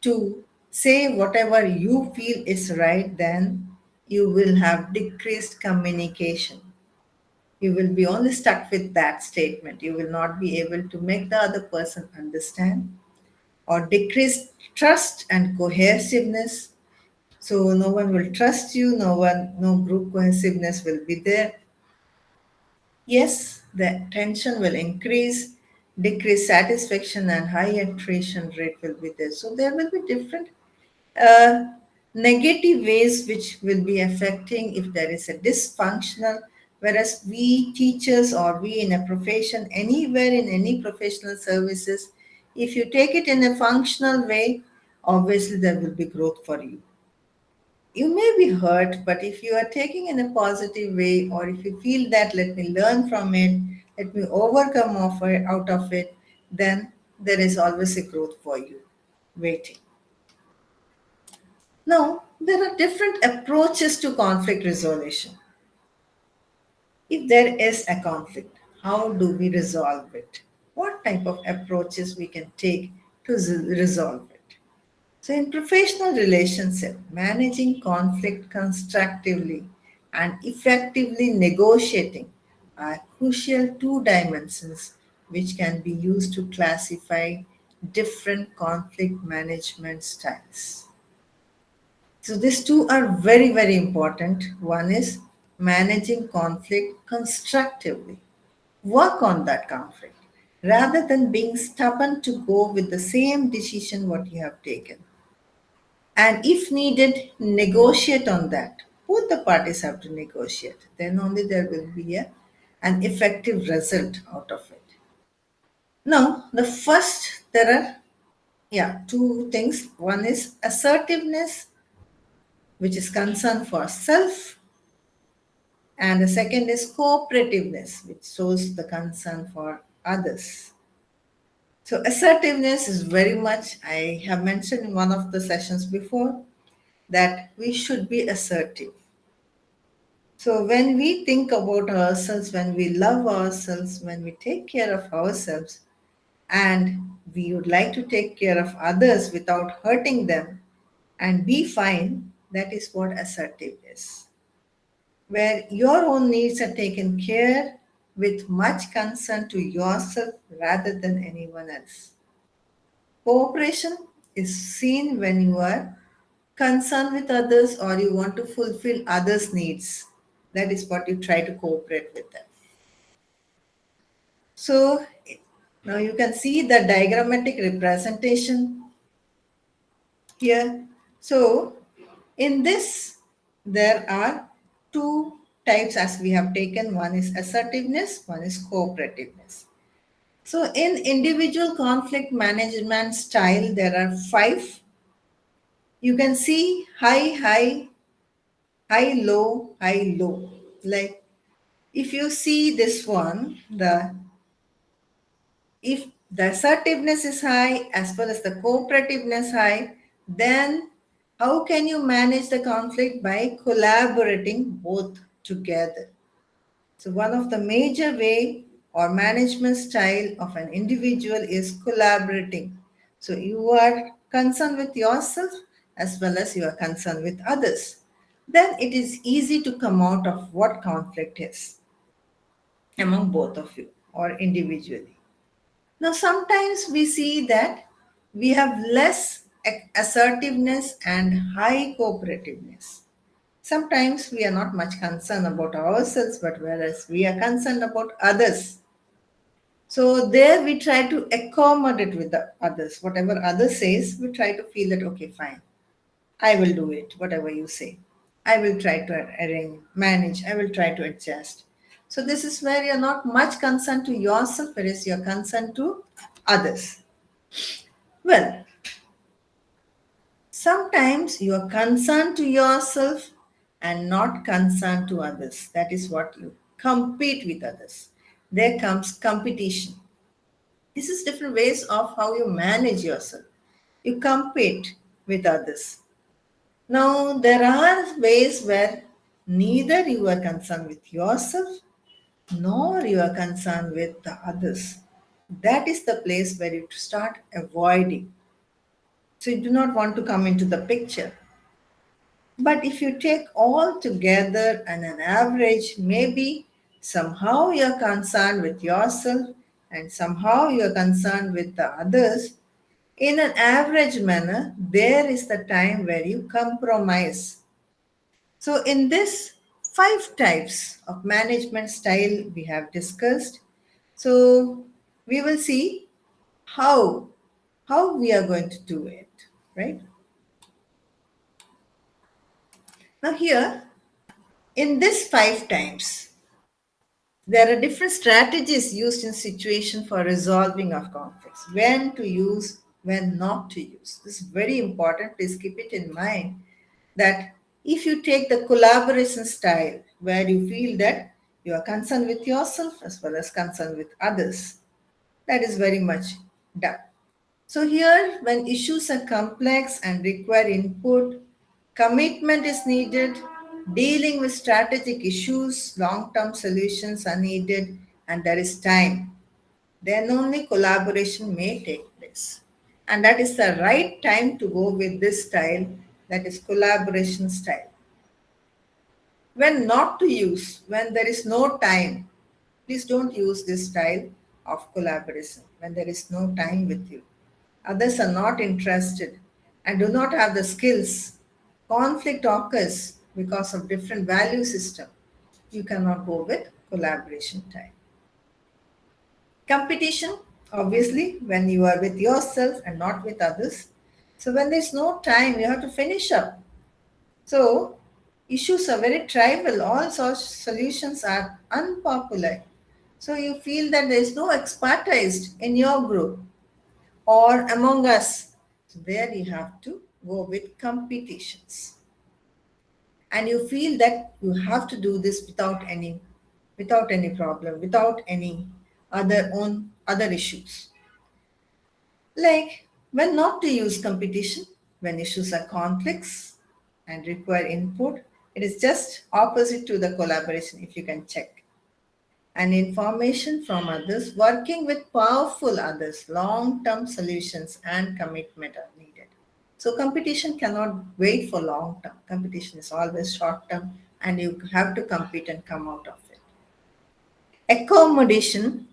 to say whatever you feel is right, then you will have decreased communication. You will be only stuck with that statement. You will not be able to make the other person understand, or decreased trust and cohesiveness. So no one will trust you, no group cohesiveness will be there. Yes, the tension will increase, decreased satisfaction and high attrition rate will be there. So there will be different uh, negative ways which will be affecting if there is a dysfunctional, whereas we teachers or we in a profession, anywhere in any professional services, if you take it in a functional way, obviously there will be growth for you. You may be hurt, but if you are taking in a positive way, or if you feel that let me learn from it, let me overcome out of it, then there is always a growth for you waiting. Now, there are different approaches to conflict resolution. If there is a conflict, how do we resolve it? What type of approaches we can take to resolve it? So, in professional relationship, managing conflict constructively and effectively negotiating are crucial two dimensions which can be used to classify different conflict management styles. So these two are very, very important. One is managing conflict constructively. Work on that conflict rather than being stubborn to go with the same decision what you have taken. And if needed, negotiate on that. Both the parties have to negotiate. Then only there will be an effective result out of it. Now, the first, there are two things. One is assertiveness, which is concern for self, and the second is cooperativeness, which shows the concern for others. So, assertiveness is very much, I have mentioned in one of the sessions before, that we should be assertive. So, when we think about ourselves, when we love ourselves, when we take care of ourselves, and we would like to take care of others without hurting them and be fine, that is what assertive is. Where your own needs are taken care with much concern to yourself rather than anyone else. Cooperation is seen when you are concerned with others or you want to fulfill others' needs. That is what you try to cooperate with them. So now you can see the diagrammatic representation here. So in this, there are two types as we have taken. One is assertiveness, one is cooperativeness. So in individual conflict management style, there are five. You can see high, high, high, low, high, low. Like if you see this one, the if the assertiveness is high as well as the cooperativeness high, then how can you manage the conflict? By collaborating both together. So one of the major way or management style of an individual is collaborating. So you are concerned with yourself as well as you are concerned with others. Then it is easy to come out of what conflict is among both of you or individually. Now, sometimes we see that we have less assertiveness and high cooperativeness. Sometimes we are not much concerned about ourselves, but whereas we are concerned about others. So there we try to accommodate with the others. Whatever others says, we try to feel that okay, fine, I will do it, whatever you say. I will try to arrange, manage, I will try to adjust. So this is where you're not much concerned to yourself, whereas you're concerned to others. Well, sometimes you are concerned to yourself and not concerned to others. That is what you compete with others. There comes competition. This is different ways of how you manage yourself. You compete with others. Now, there are ways where neither you are concerned with yourself nor you are concerned with the others. That is the place where you start avoiding. So, you do not want to come into the picture. But if you take all together and an average, maybe somehow you're concerned with yourself and somehow you're concerned with the others, in an average manner, there is the time where you compromise. So, in this five types of management style we have discussed, so we will see how we are going to do it, right? Now, here in this five times, there are different strategies used in situation for resolving of conflicts. When to use, when not to use. This is very important. Please keep it in mind that if you take the collaboration style where you feel that you are concerned with yourself as well as concerned with others, that is very much done. So, here, when issues are complex and require input, commitment is needed, dealing with strategic issues, long term solutions are needed, and there is time. Then only collaboration may take place. And that is the right time to go with this style, that is collaboration style. When not to use, when there is no time, please don't use this style of collaboration when there is no time with you. Others are not interested and do not have the skills. Conflict occurs because of different value system. You cannot go with collaboration time. Competition, obviously, when you are with yourself and not with others. So when there's no time, you have to finish up. So issues are very trivial. All such solutions are unpopular. So you feel that there is no expertise in your group or among us. So there you have to go with competitions. And you feel that you have to do this without any problem, without any other issues. Like when not to use competition, when issues are conflicts and require input, it is just opposite to the collaboration if you can check. And information from others, working with powerful others, long term solutions and commitment are needed. So, competition cannot wait for long term. Competition is always short term, and you have to compete and come out of it. Accommodation,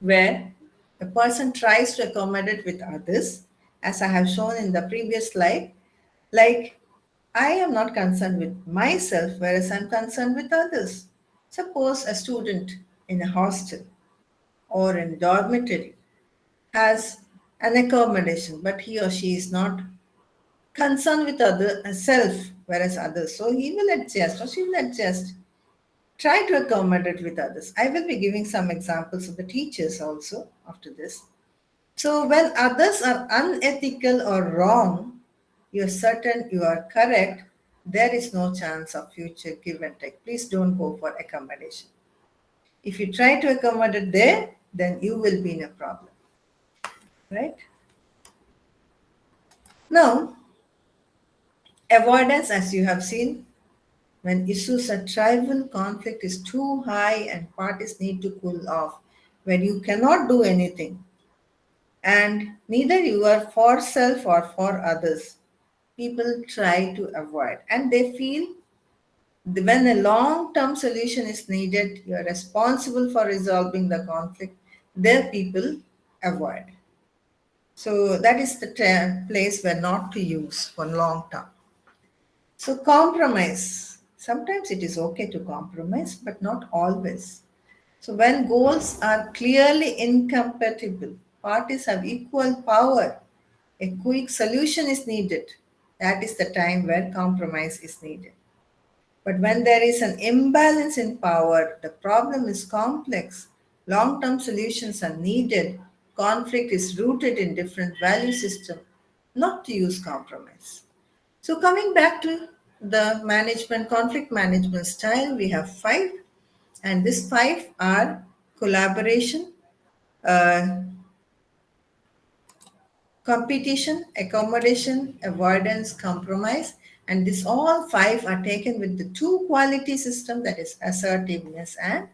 where a person tries to accommodate with others, as I have shown in the previous slide, like I am not concerned with myself, whereas I'm concerned with others. Suppose a student in a hostel or in a dormitory has an accommodation, but he or she is not concerned with other self, whereas others. So he will adjust or she will adjust. Try to accommodate with others. I will be giving some examples of the teachers also after this. So when others are unethical or wrong, you're certain you are correct, there is no chance of future give and take. Please don't go for accommodation. If you try to accommodate there, then you will be in a problem, right? Now, avoidance, as you have seen, when issues are trivial, conflict is too high and parties need to cool off, when you cannot do anything, and neither you are for self or for others, people try to avoid and they feel when a long term solution is needed, you are responsible for resolving the conflict, there people avoid. So that is the place where not to use for long term. So, compromise. Sometimes it is okay to compromise, but not always. So, when goals are clearly incompatible, parties have equal power, a quick solution is needed. That is the time where compromise is needed. But when there is an imbalance in power, the problem is complex. Long term solutions are needed. Conflict is rooted in different value systems, not to use compromise. So, coming back to the management, conflict management style, we have five, and these five are collaboration, uh, competition, accommodation, avoidance, compromise, and these all five are taken with the two quality system, that is assertiveness and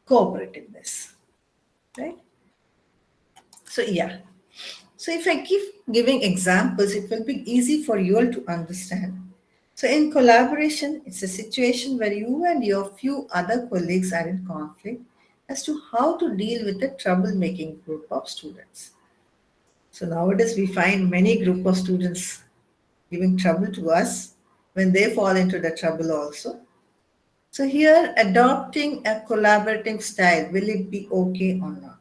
cooperativeness. Right? So yeah. So if I keep giving examples, it will be easy for you all to understand. So in collaboration, it's a situation where you and your few other colleagues are in conflict as to how to deal with a troublemaking group of students. So nowadays we find many group of students giving trouble to us when they fall into the trouble also. So here adopting a collaborative style, will it be okay or not?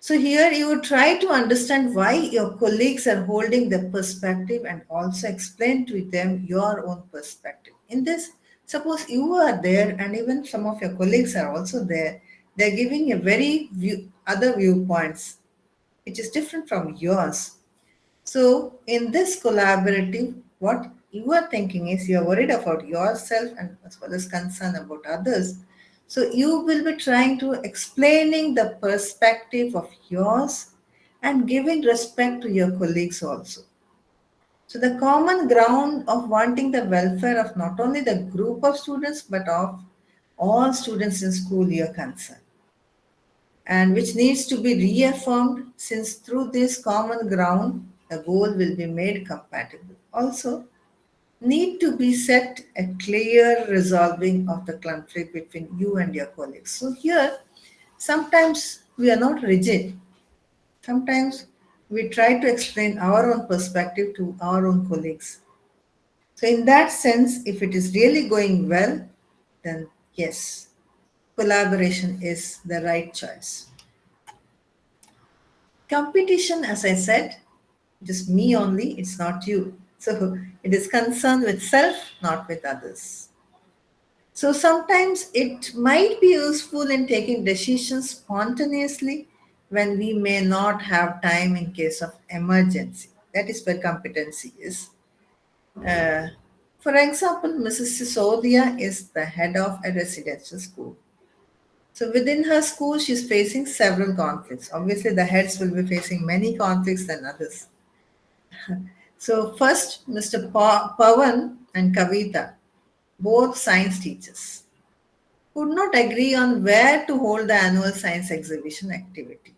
So here you would try to understand why your colleagues are holding the perspective and also explain to them your own perspective. In this, suppose you are there and even some of your colleagues are also there, they're giving a other viewpoints which is different from yours. So, in this collaborative, what you are thinking is you are worried about yourself and as well as concern about others. So, you will be trying to explaining the perspective of yours and giving respect to your colleagues also. So, the common ground of wanting the welfare of not only the group of students but of all students in school you are concerned, and which needs to be reaffirmed since through this common ground the goal will be made compatible. Also, need to be set a clear resolving of the conflict between you and your colleagues. So here, sometimes we are not rigid. Sometimes we try to explain our own perspective to our own colleagues. So in that sense, if it is really going well, then yes, collaboration is the right choice. Competition, as I said, just me only, it's not you. So it is concerned with self, not with others. So sometimes it might be useful in taking decisions spontaneously when we may not have time in case of emergency. That is where competency is. Uh, for example, Mrs. Sisodia is the head of a residential school. So within her school, she's facing several conflicts. Obviously, the heads will be facing many conflicts than others. So first, Mr. Pawan and Kavita, both science teachers, could not agree on where to hold the annual science exhibition activity.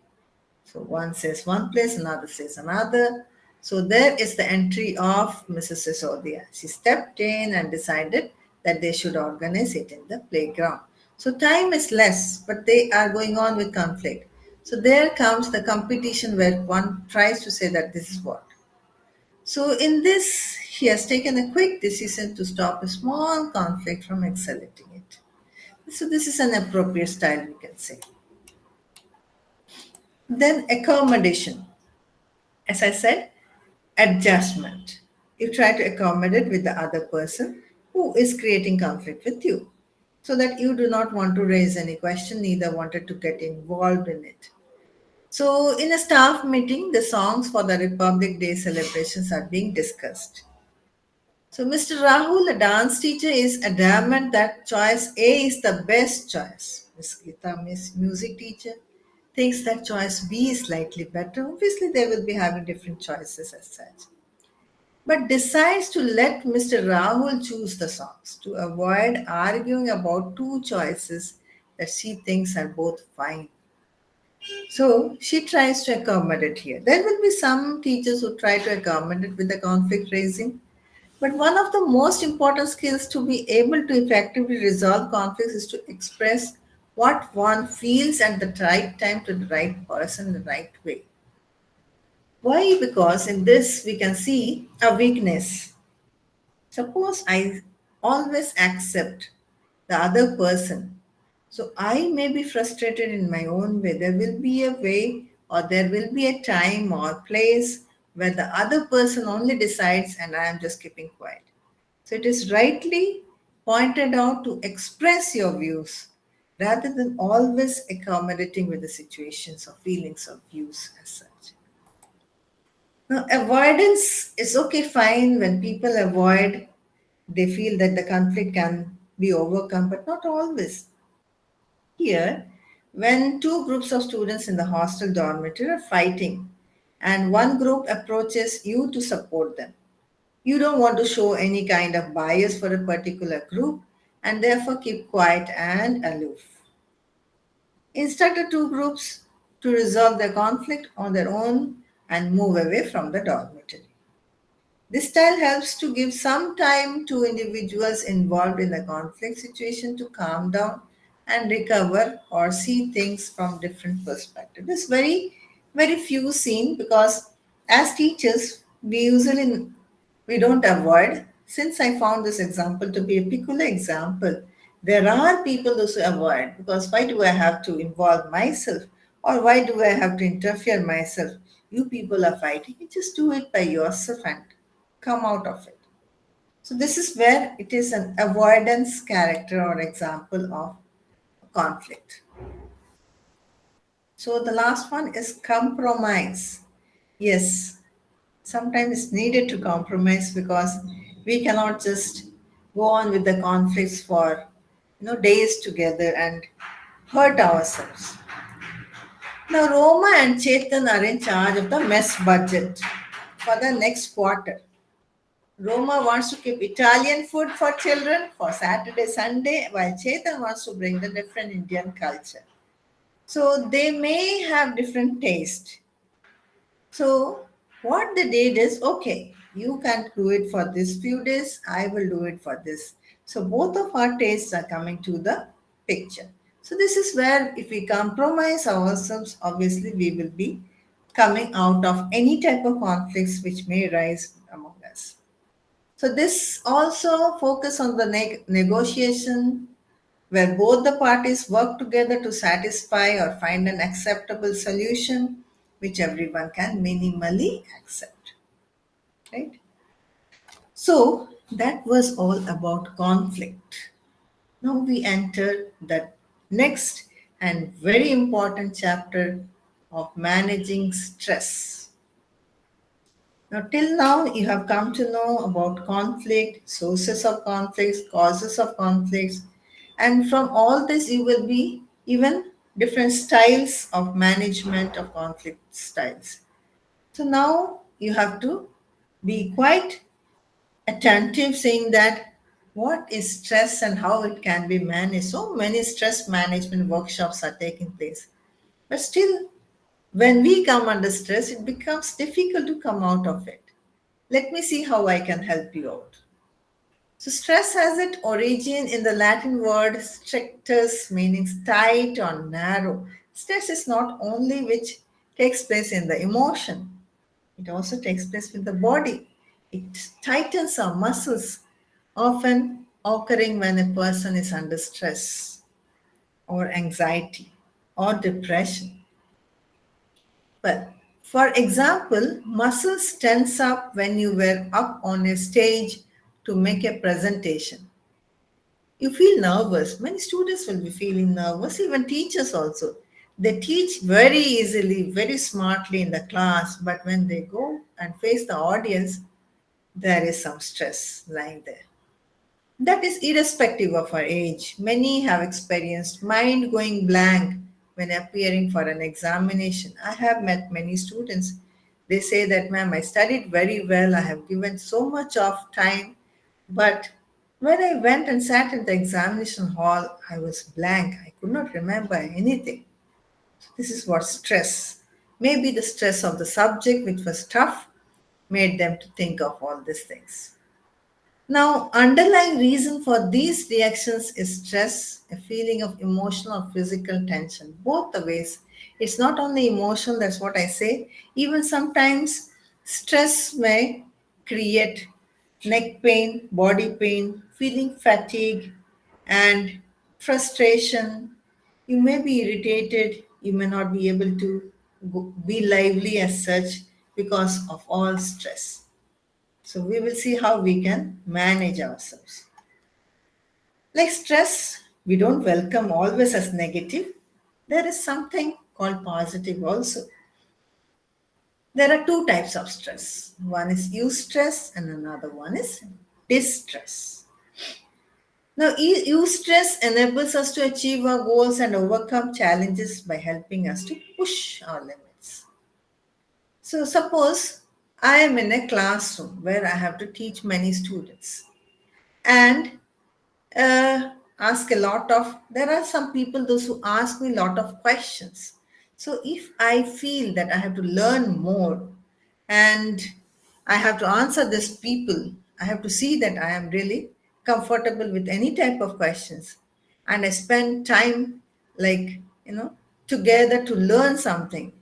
So one says one place, another says another. So there is the entry of Mrs. Sisodia. She stepped in and decided that they should organize it in the playground. So time is less, but they are going on with conflict. So there comes the competition where one tries to say that this is what. So in this, he has taken a quick decision to stop a small conflict from accelerating it. So this is an appropriate style, we can say. Then accommodation. As I said, adjustment. You try to accommodate with the other person who is creating conflict with you, so that you do not want to raise any question, neither wanted to get involved in it. So in a staff meeting, the songs for the Republic Day celebrations are being discussed. So Mr. Rahul, a dance teacher, is adamant that choice A is the best choice. Miss Geeta, Miss Music teacher, thinks that choice B is slightly better. Obviously, they will be having different choices as such. But decides to let Mr. Rahul choose the songs to avoid arguing about two choices that she thinks are both fine. So she tries to accommodate here. There will be some teachers who try to accommodate with the conflict raising. But one of the most important skills to be able to effectively resolve conflicts is to express what one feels at the right time to the right person in the right way. Why? Because in this we can see a weakness. Suppose I always accept the other person. So I may be frustrated in my own way. There will be a way, or there will be a time or place where the other person only decides and I am just keeping quiet. So it is rightly pointed out to express your views rather than always accommodating with the situations or feelings or views as such. Now, avoidance is okay, fine. When people avoid, they feel that the conflict can be overcome, but not always. Here, when two groups of students in the hostel dormitory are fighting, and one group approaches you to support them, you don't want to show any kind of bias for a particular group and therefore keep quiet and aloof. Instruct the two groups to resolve their conflict on their own and move away from the dormitory. This style helps to give some time to individuals involved in the conflict situation to calm down and recover or see things from different perspectives. This very few seen because as teachers we don't avoid. Since I found this example to be a peculiar example, there are people who avoid because why do I have to involve myself or why do I have to interfere myself? You people are fighting. You just do it by yourself and come out of it. So this is where it is an avoidance character or example of conflict. So the last one is compromise. Yes, sometimes it's needed to compromise because we cannot just go on with the conflicts for days together and hurt ourselves. Now Roma and Chetan are in charge of the mess budget for the next quarter. Roma wants to keep Italian food for children for Saturday, Sunday, while Chetan wants to bring the different Indian culture. So they may have different taste. So what they did is okay, you can do it for this few days, I will do it for this. So both of our tastes are coming to the picture. So this is where if we compromise ourselves, obviously we will be coming out of any type of conflicts which may rise among us. So this also focus on the negotiation where both the parties work together to satisfy or find an acceptable solution which everyone can minimally accept. Right? So that was all about conflict. Now we enter the next and very important chapter of managing stress. Now, till now, you have come to know about conflict, sources of conflicts, causes of conflicts, and from all this, you will be even different styles of management of conflict styles. So now you have to be quite attentive, saying that what is stress and how it can be managed. So many stress management workshops are taking place, but still, when we come under stress, it becomes difficult to come out of it. Let me see how I can help you out. So, stress has its origin in the Latin word strictus, meaning tight or narrow. Stress is not only which takes place in the emotion, it also takes place with the body. It tightens our muscles, often occurring when a person is under stress or anxiety or depression. Well, for example, muscles tense up when you were up on a stage to make a presentation. You feel nervous. Many students will be feeling nervous, even teachers also. They teach very easily, very smartly in the class, but when they go and face the audience, there is some stress lying there. That is irrespective of our age. Many have experienced mind going blank when appearing for an examination. I have met many students. They say that, ma'am, I studied very well, I have given so much of time, but when I went and sat in the examination hall, I was blank. I could not remember anything. This is what stress. Maybe the stress of the subject, which was tough, made them to think of all these things. Now, underlying reason for these reactions is stress, a feeling of emotional or physical tension, both the ways. It's not only emotional, that's what I say. Even sometimes stress may create neck pain, body pain, feeling fatigue, and frustration. You may be irritated, you may not be able to be lively as such because of all stress. So, we will see how we can manage ourselves. Like stress, we don't welcome always as negative. There is something called positive also. There are two types of stress. One is eustress and another one is distress. Now, eustress enables us to achieve our goals and overcome challenges by helping us to push our limits. So, suppose I am in a classroom where I have to teach many students, and ask a lot of there are some people those who ask me a lot of questions. So if I feel that I have to learn more and I have to answer these people, I have to see that I am really comfortable with any type of questions, and I spend time, like, together to learn something.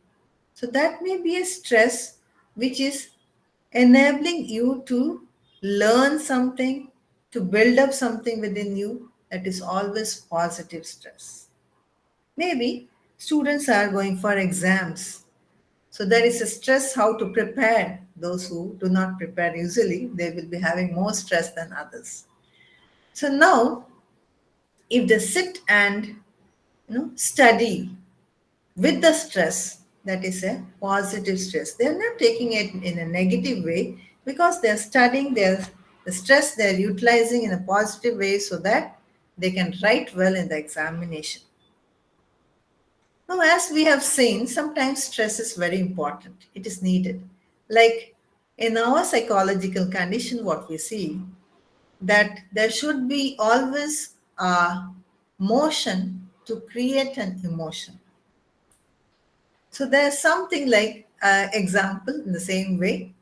So that may be a stress which is enabling you to learn something, to build up something within you. That is always positive stress. Maybe students are going for exams. So there is a stress how to prepare. Those who do not prepare usually, they will be having more stress than others. So now, if they sit and study with the stress, that is a positive stress, they're not taking it in a negative way, because they're studying the stress they're utilizing in a positive way so that they can write well in the examination. Now, as we have seen, sometimes stress is very important, it is needed. Like in our psychological condition, what we see, that there should be always a motion to create an emotion. So there's something like example in the same way,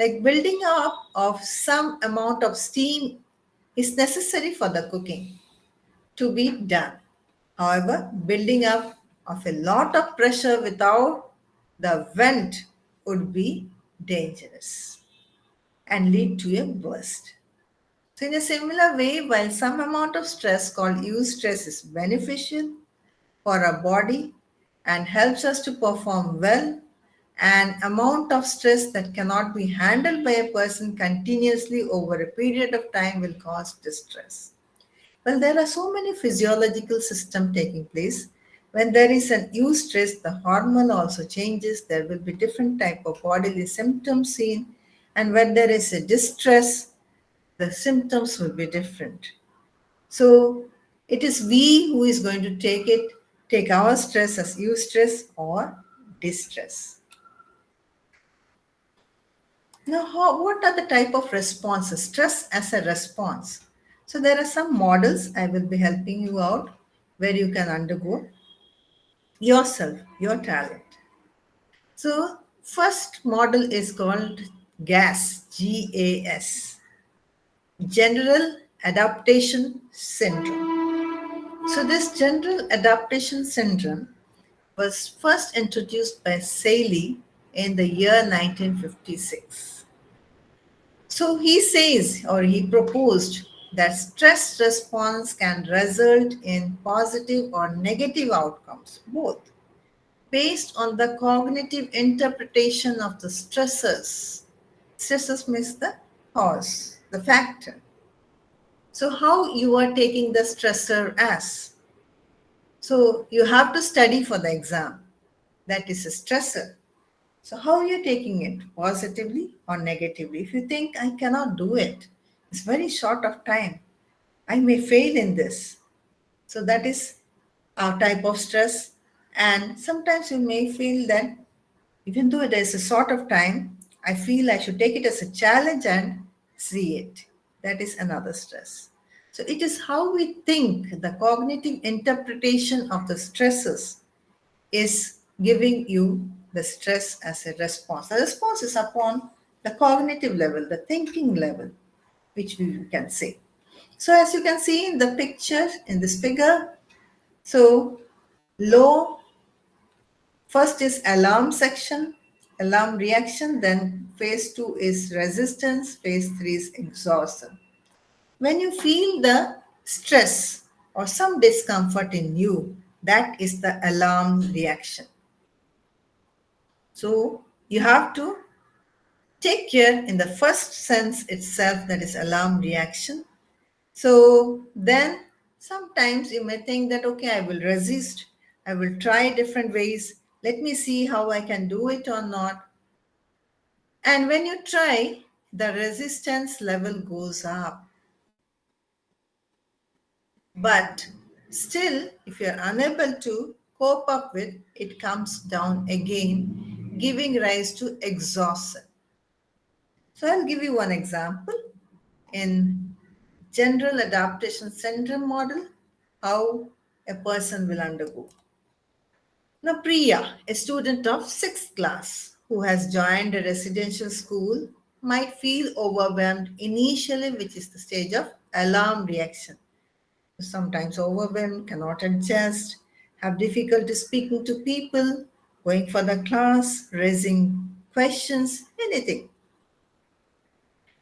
like building up of some amount of steam is necessary for the cooking to be done. However, building up of a lot of pressure without the vent would be dangerous and lead to a burst. So in a similar way, while some amount of stress called eustress is beneficial for our body and helps us to perform well, an amount of stress that cannot be handled by a person continuously over a period of time will cause distress. Well, there are so many physiological systems taking place. When there is an eustress, the hormone also changes. There will be different type of bodily symptoms seen, and when there is a distress, the symptoms will be different. So it is we who is going to take our stress as eustress or distress. Now, what are the type of responses? Stress as a response. So there are some models I will be helping you out where you can undergo yourself, your talent. So first model is called GAS, GAS, General Adaptation Syndrome. So this General Adaptation Syndrome was first introduced by Saley in the year 1956. So he says, or he proposed, that stress response can result in positive or negative outcomes, both, based on the cognitive interpretation of the stressors. Stressors means the cause, the factor. So, how you are taking the stressor as? So, you have to study for the exam. That is a stressor. So, how are you taking it? Positively or negatively? If you think, I cannot do it, it's very short of time, I may fail in this. So, that is our type of stress. And sometimes you may feel that even though there is a sort of time, I feel I should take it as a challenge and see it. That is another stress. So, it is how we think, the cognitive interpretation of the stresses is giving you the stress as a response. The response is upon the cognitive level, the thinking level, which we can say. So, as you can see in the picture, in this figure, so low, first is alarm section, alarm reaction, then phase 2 is resistance, phase 3 is exhaustion. When you feel the stress or some discomfort in you, that is the alarm reaction. So you have to take care in the first sense itself, that is alarm reaction. So then sometimes you may think that, okay, I will resist, I will try different ways, let me see how I can do it or not. And when you try, the resistance level goes up. But still, if you're unable to cope up with, it comes down again, giving rise to exhaustion. So I'll give you one example. In general adaptation syndrome model, how a person will undergo. Now, Priya, a student of 6th class who has joined a residential school, might feel overwhelmed initially, which is the stage of alarm reaction. Sometimes overwhelmed, cannot adjust, have difficulty speaking to people, going for the class, raising questions, anything.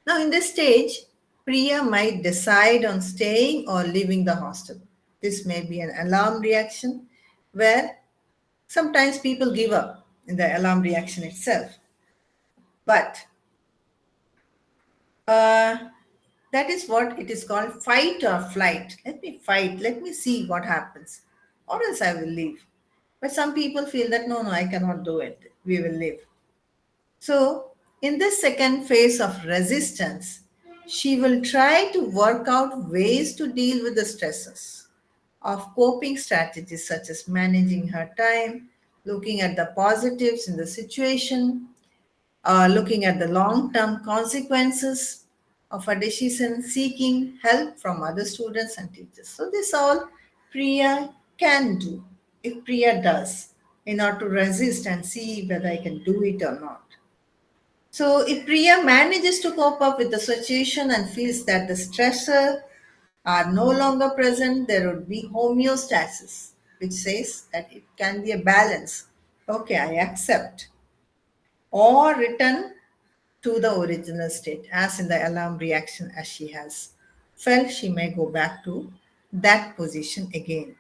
Now, in this stage, Priya might decide on staying or leaving the hostel. This may be an alarm reaction where sometimes people give up in the alarm reaction itself. But uh, that is what it is called, fight or flight. Let me fight, let me see what happens, or else I will leave. But some people feel that no, no, I cannot do it, we will leave. So, in this second phase of resistance, she will try to work out ways to deal with the stresses of coping strategies such as managing her time, looking at the positives in the situation, looking at the long term consequences of a decision, seeking help from other students and teachers. So, this all Priya can do if Priya does in order to resist and see whether I can do it or not. So, if Priya manages to cope up with the situation and feels that the stressor are no longer present, there would be homeostasis, which says that it can be a balance. Okay, I accept. Or return to the original state, as in the alarm reaction, as she has felt, she may go back to that position again.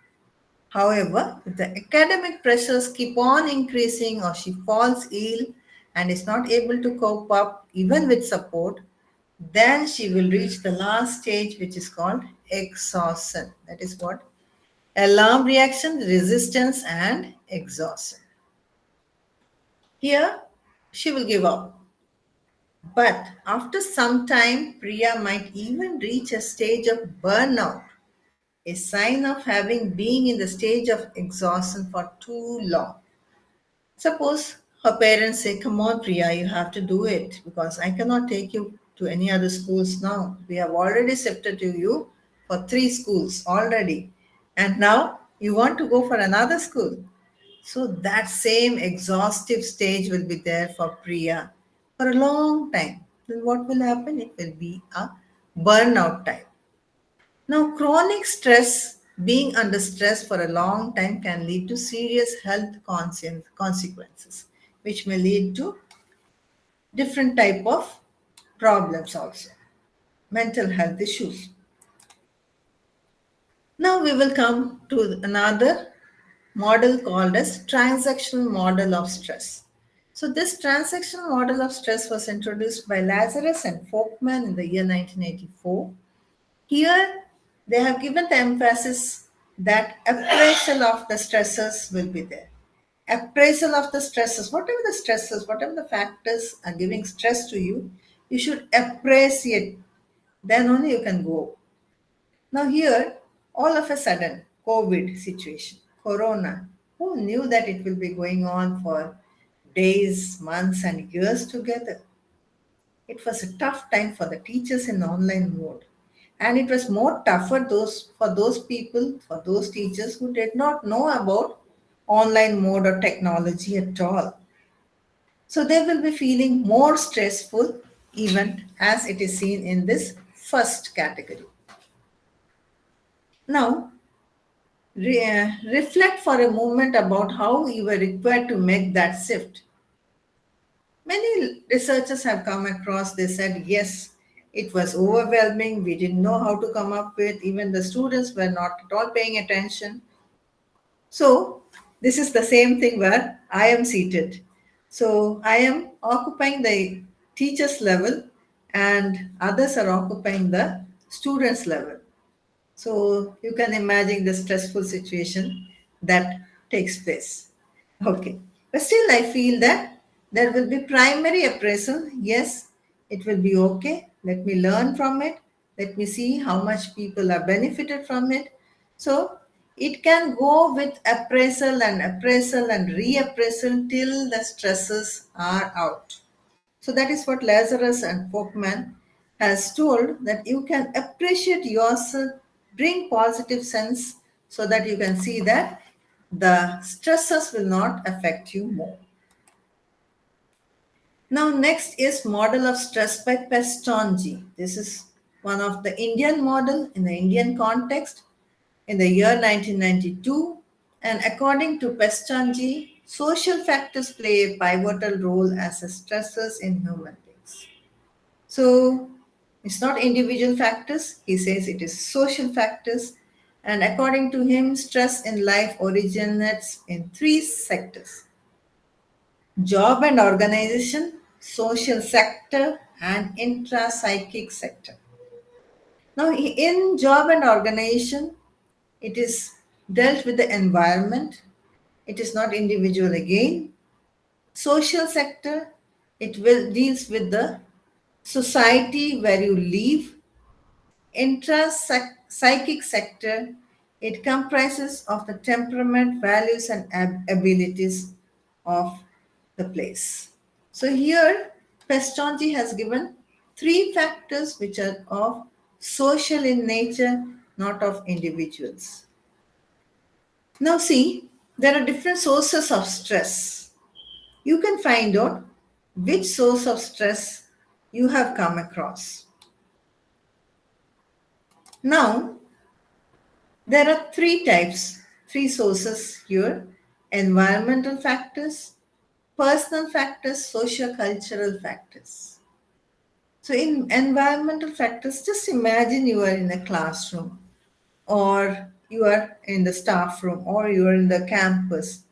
However, if the academic pressures keep on increasing or she falls ill and is not able to cope up even with support, then she will reach the last stage, which is called exhaustion. That is what? Alarm reaction, resistance, and exhaustion. Here, she will give up. But after some time, Priya might even reach a stage of burnout, a sign of having been in the stage of exhaustion for too long. Suppose her parents say, come on, Priya, you have to do it because I cannot take you to any other schools now. We have already shifted to you for 3 schools already. And now you want to go for another school. So that same exhaustive stage will be there for Priya for a long time. Then what will happen? It will be a burnout time. Now, chronic stress, being under stress for a long time, can lead to serious health consequences, which may lead to different type of problems also, mental health issues. Now we will come to another model called as transactional model of stress. So this transactional model of stress was introduced by Lazarus and Folkman in the year 1984. Here, they have given the emphasis that appraisal of the stresses will be there. Appraisal of the stresses, whatever the stresses, whatever the factors are giving stress to you, you should appreciate. Then only you can go. Now, here, all of a sudden, COVID situation, Corona, who knew that it will be going on for days, months, and years together? It was a tough time for the teachers in online mode. And it was more tougher for those people, for those teachers who did not know about online mode or technology at all. So they will be feeling more stressful even as it is seen in this first category. Now, reflect for a moment about how you were required to make that shift. Many researchers have come across, they said, yes, it was overwhelming. We didn't know how to come up with, even the students were not at all paying attention. So, this is the same thing where I am seated. So, I am occupying the teacher's level and others are occupying the student's level. So you can imagine the stressful situation that takes place. Okay. But still, I feel that there will be primary appraisal. Yes, it will be okay. Let me learn from it. Let me see how much people are benefited from it. So it can go with appraisal and reappraisal till the stresses are out. So that is what Lazarus and Folkman has told, that you can appreciate yourself, bring positive sense so that you can see that the stresses will not affect you more. Now next is model of stress by Pestonji. This is one of the Indian model in the Indian context in the year 1992, and according to Pestonji, social factors play a pivotal role as a stressors in human beings. So it's not individual factors. He says it is social factors. And according to him, stress in life originates in three sectors: job and organization, social sector, and intra-psychic sector. Now, in job and organization, it is dealt with the environment. It is not individual again. Social sector, it will deals with the society where you live. Intra-psychic sector, it comprises of the temperament, values, and abilities of the place. So here, Pestonji has given three factors which are of social in nature, not of individuals. Now see, there are different sources of stress. You can find out which source of stress you have come across. Now, there are three types, three sources here: environmental factors, personal factors, socio-cultural factors. So, in environmental factors, just imagine you are in a classroom, or you are in the staff room, or you are in the campus.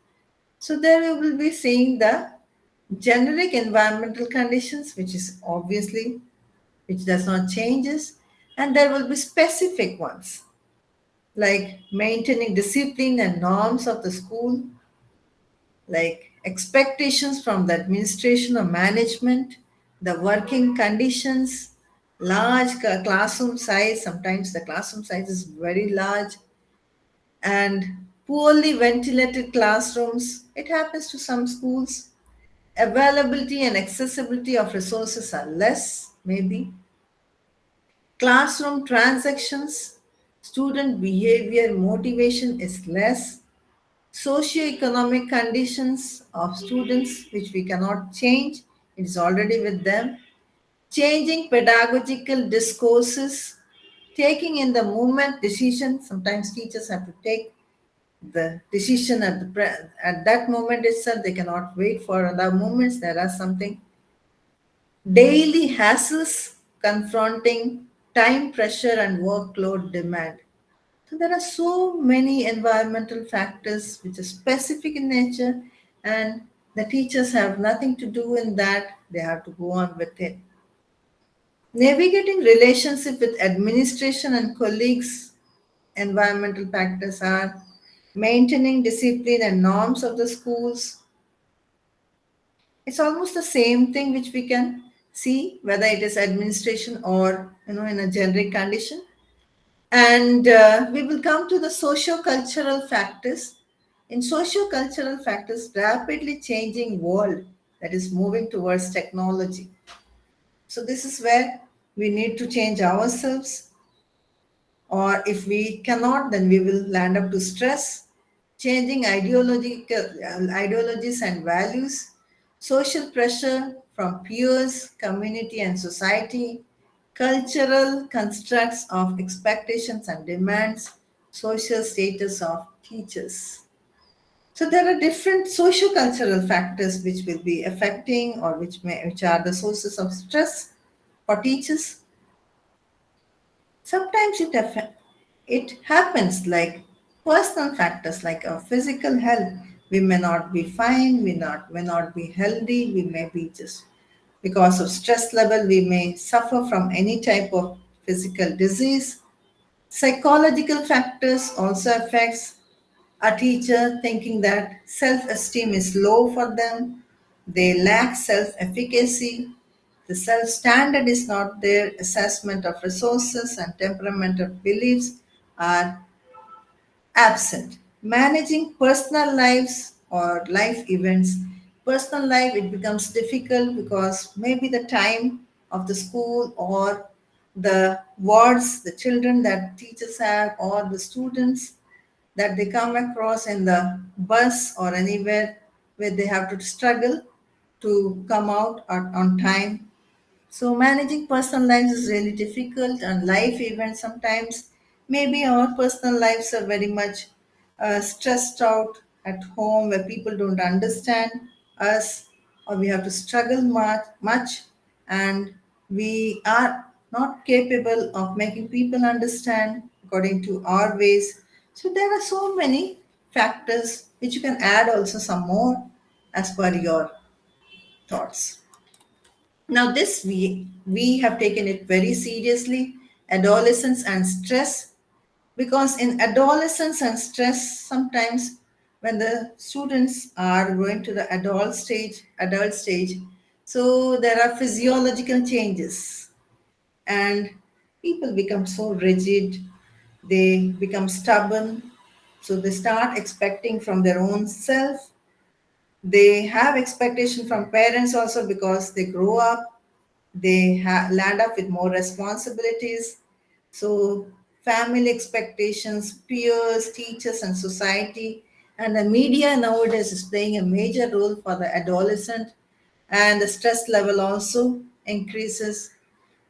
So, there you will be seeing the generic environmental conditions, which is obviously which does not changes, and there will be specific ones like maintaining discipline and norms of the school, like expectations from the administration or management, the working conditions, large classroom size. Sometimes the classroom size is very large, and poorly ventilated classrooms. It happens to some schools. Availability and accessibility of resources are less, maybe. Classroom transactions, student behavior, motivation is less. Socioeconomic conditions of students, which we cannot change, it is already with them. Changing pedagogical discourses, taking in the moment decision. Sometimes teachers have to take the decision at at that moment itself. They cannot wait for other moments. There are something daily hassles confronting time pressure and workload demand. So there are so many environmental factors which are specific in nature, and the teachers have nothing to do in that. They have to go on with it. Navigating relationship with administration and colleagues, environmental factors are maintaining discipline and norms of the schools. It's almost the same thing which we can see whether it is administration or in a generic condition. And we will come to the socio-cultural factors. In socio-cultural factors, rapidly changing world that is moving towards technology. So this is where we need to change ourselves, or if we cannot, then we will land up to stress. Changing ideologies and values, social pressure from peers, community, and society, cultural constructs of expectations and demands, social status of teachers. So there are different socio-cultural factors which will be affecting or which are the sources of stress for teachers. Sometimes it happens like personal factors like our physical health. We may not be fine, may not be healthy, we may be just because of stress level, we may suffer from any type of physical disease. Psychological factors also affects a teacher thinking that self-esteem is low for them, they lack self-efficacy, the self-standard is not there, assessment of resources and temperamental beliefs are absent. Managing personal lives or life events, personal life it becomes difficult because maybe the time of the school or the wards, the children that teachers have or the students that they come across in the bus or anywhere where they have to struggle to come out on time. So managing personal lives is really difficult, and life events sometimes maybe our personal lives are very much stressed out at home where people don't understand us, or we have to struggle much, and we are not capable of making people understand according to our ways. So there are so many factors which you can add also some more as per your thoughts. Now, this we have taken it very seriously, adolescence and stress, because in adolescence and stress, sometimes when the students are going to the adult stage, so there are physiological changes, and people become so rigid, they become stubborn, so they start expecting from their own self, they have expectation from parents also because they grow up, they land up with more responsibilities. So, family expectations, peers, teachers, and society, and the media nowadays is playing a major role for the adolescent, and the stress level also increases.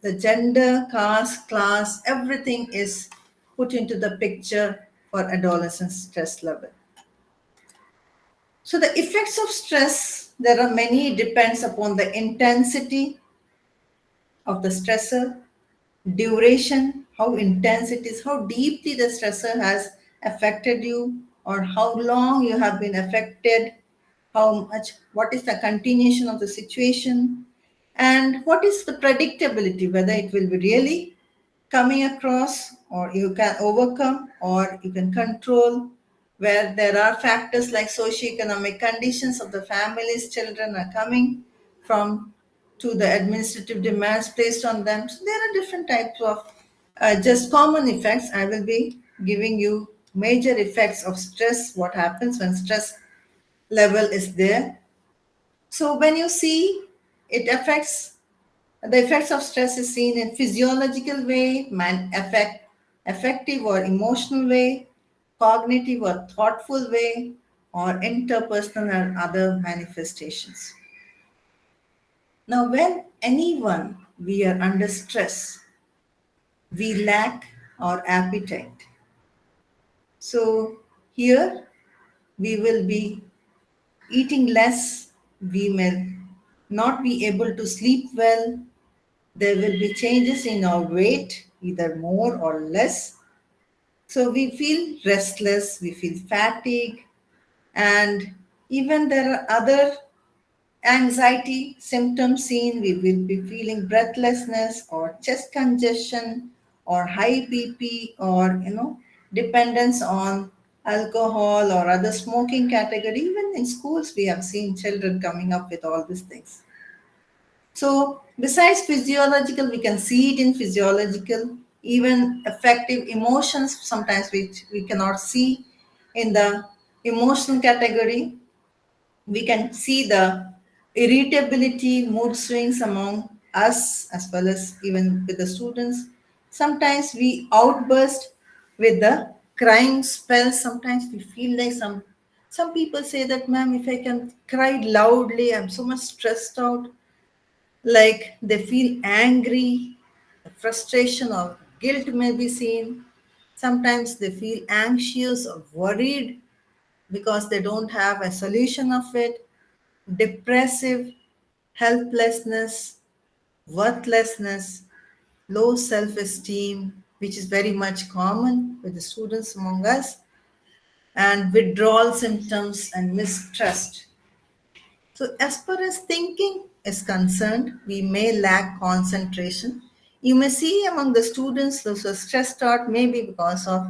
The gender, caste, class, everything is put into the picture for adolescent stress level. So the effects of stress, there are many, it depends upon the intensity of the stressor, duration, how intense it is, how deeply the stressor has affected you, or how long you have been affected, how much, what is the continuation of the situation, and what is the predictability, whether it will be really coming across, or you can overcome, or you can control, where there are factors like socioeconomic conditions of the families children are coming from to the administrative demands placed on them. So there are different types of just common effects. I will be giving you major effects of stress, what happens when stress level is there. So when you see it affects, the effects of stress is seen in physiological way, affective or emotional way, cognitive or thoughtful way, or interpersonal and other manifestations. Now, when anyone we are under stress, we lack our appetite. So here we will be eating less, we may not be able to sleep well, there will be changes in our weight, either more or less. So we feel restless, we feel fatigue, and even there are other anxiety symptoms seen. We will be feeling breathlessness or chest congestion or high BP or dependence on alcohol or other smoking category. Even in schools, we have seen children coming up with all these things. So, besides physiological, we can see it in physiological, even affective emotions, sometimes which we cannot see in the emotional category. We can see the irritability, mood swings among us as well as even with the students. Sometimes we outburst with the crying spells. Sometimes we feel like some people say that, ma'am, if I can cry loudly, I'm so much stressed out, like they feel angry, frustration or guilt may be seen. Sometimes they feel anxious or worried. because they don't have a solution of it, depressive, helplessness, worthlessness, low self esteem, which is very much common with the students among us, and withdrawal symptoms and mistrust. So, as far as thinking is concerned, we may lack concentration. You may see among the students those who are stressed out, maybe because of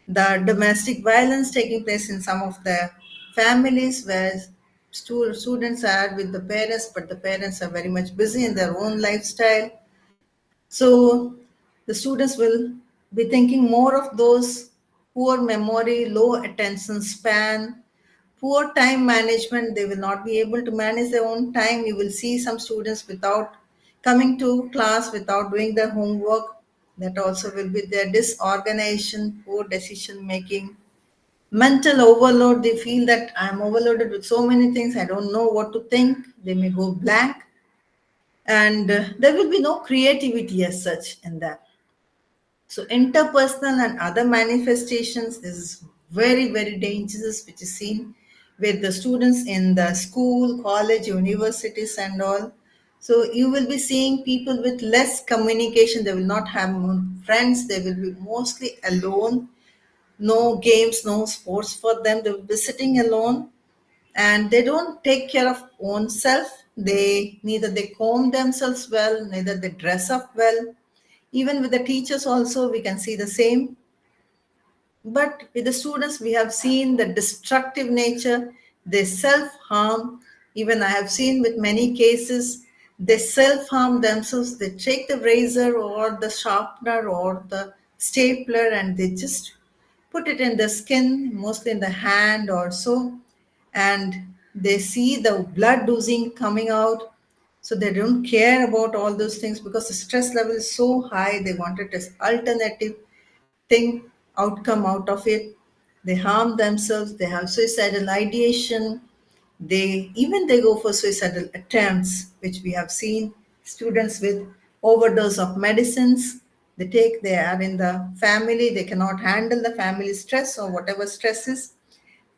the domestic violence taking place in some of the families where students are with the parents, but the parents are very much busy in their own lifestyle. So the students will be thinking more of those poor memory, low attention span, poor time management. They will not be able to manage their own time. You will see some students without coming to class, without doing their homework. That also will be their disorganization, poor decision making, mental overload. They feel that I'm overloaded with so many things. I don't know what to think. They may go blank, and there will be no creativity as such in that. So interpersonal and other manifestations is very, very dangerous, which is seen with the students in the school, college, universities, and all. So you will be seeing people with less communication. They will not have friends. They will be mostly alone. No games, no sports for them. They will be sitting alone, and they don't take care of own self. They neither they comb themselves well, neither they dress up well. Even with the teachers also we can see the same, but with the students we have seen the destructive nature. They self harm. Even I have seen with many cases they self harm themselves. They take the razor or the sharpener or the stapler and they just put it in the skin, mostly in the hand or so, and they see the blood oozing coming out. So they don't care about all those things because the stress level is so high. They wanted this alternative thing outcome out of it. They harm themselves. They have suicidal ideation. They go for suicidal attempts, which we have seen students with overdose of medicines. They are in the family, they cannot handle the family stress or whatever stress is.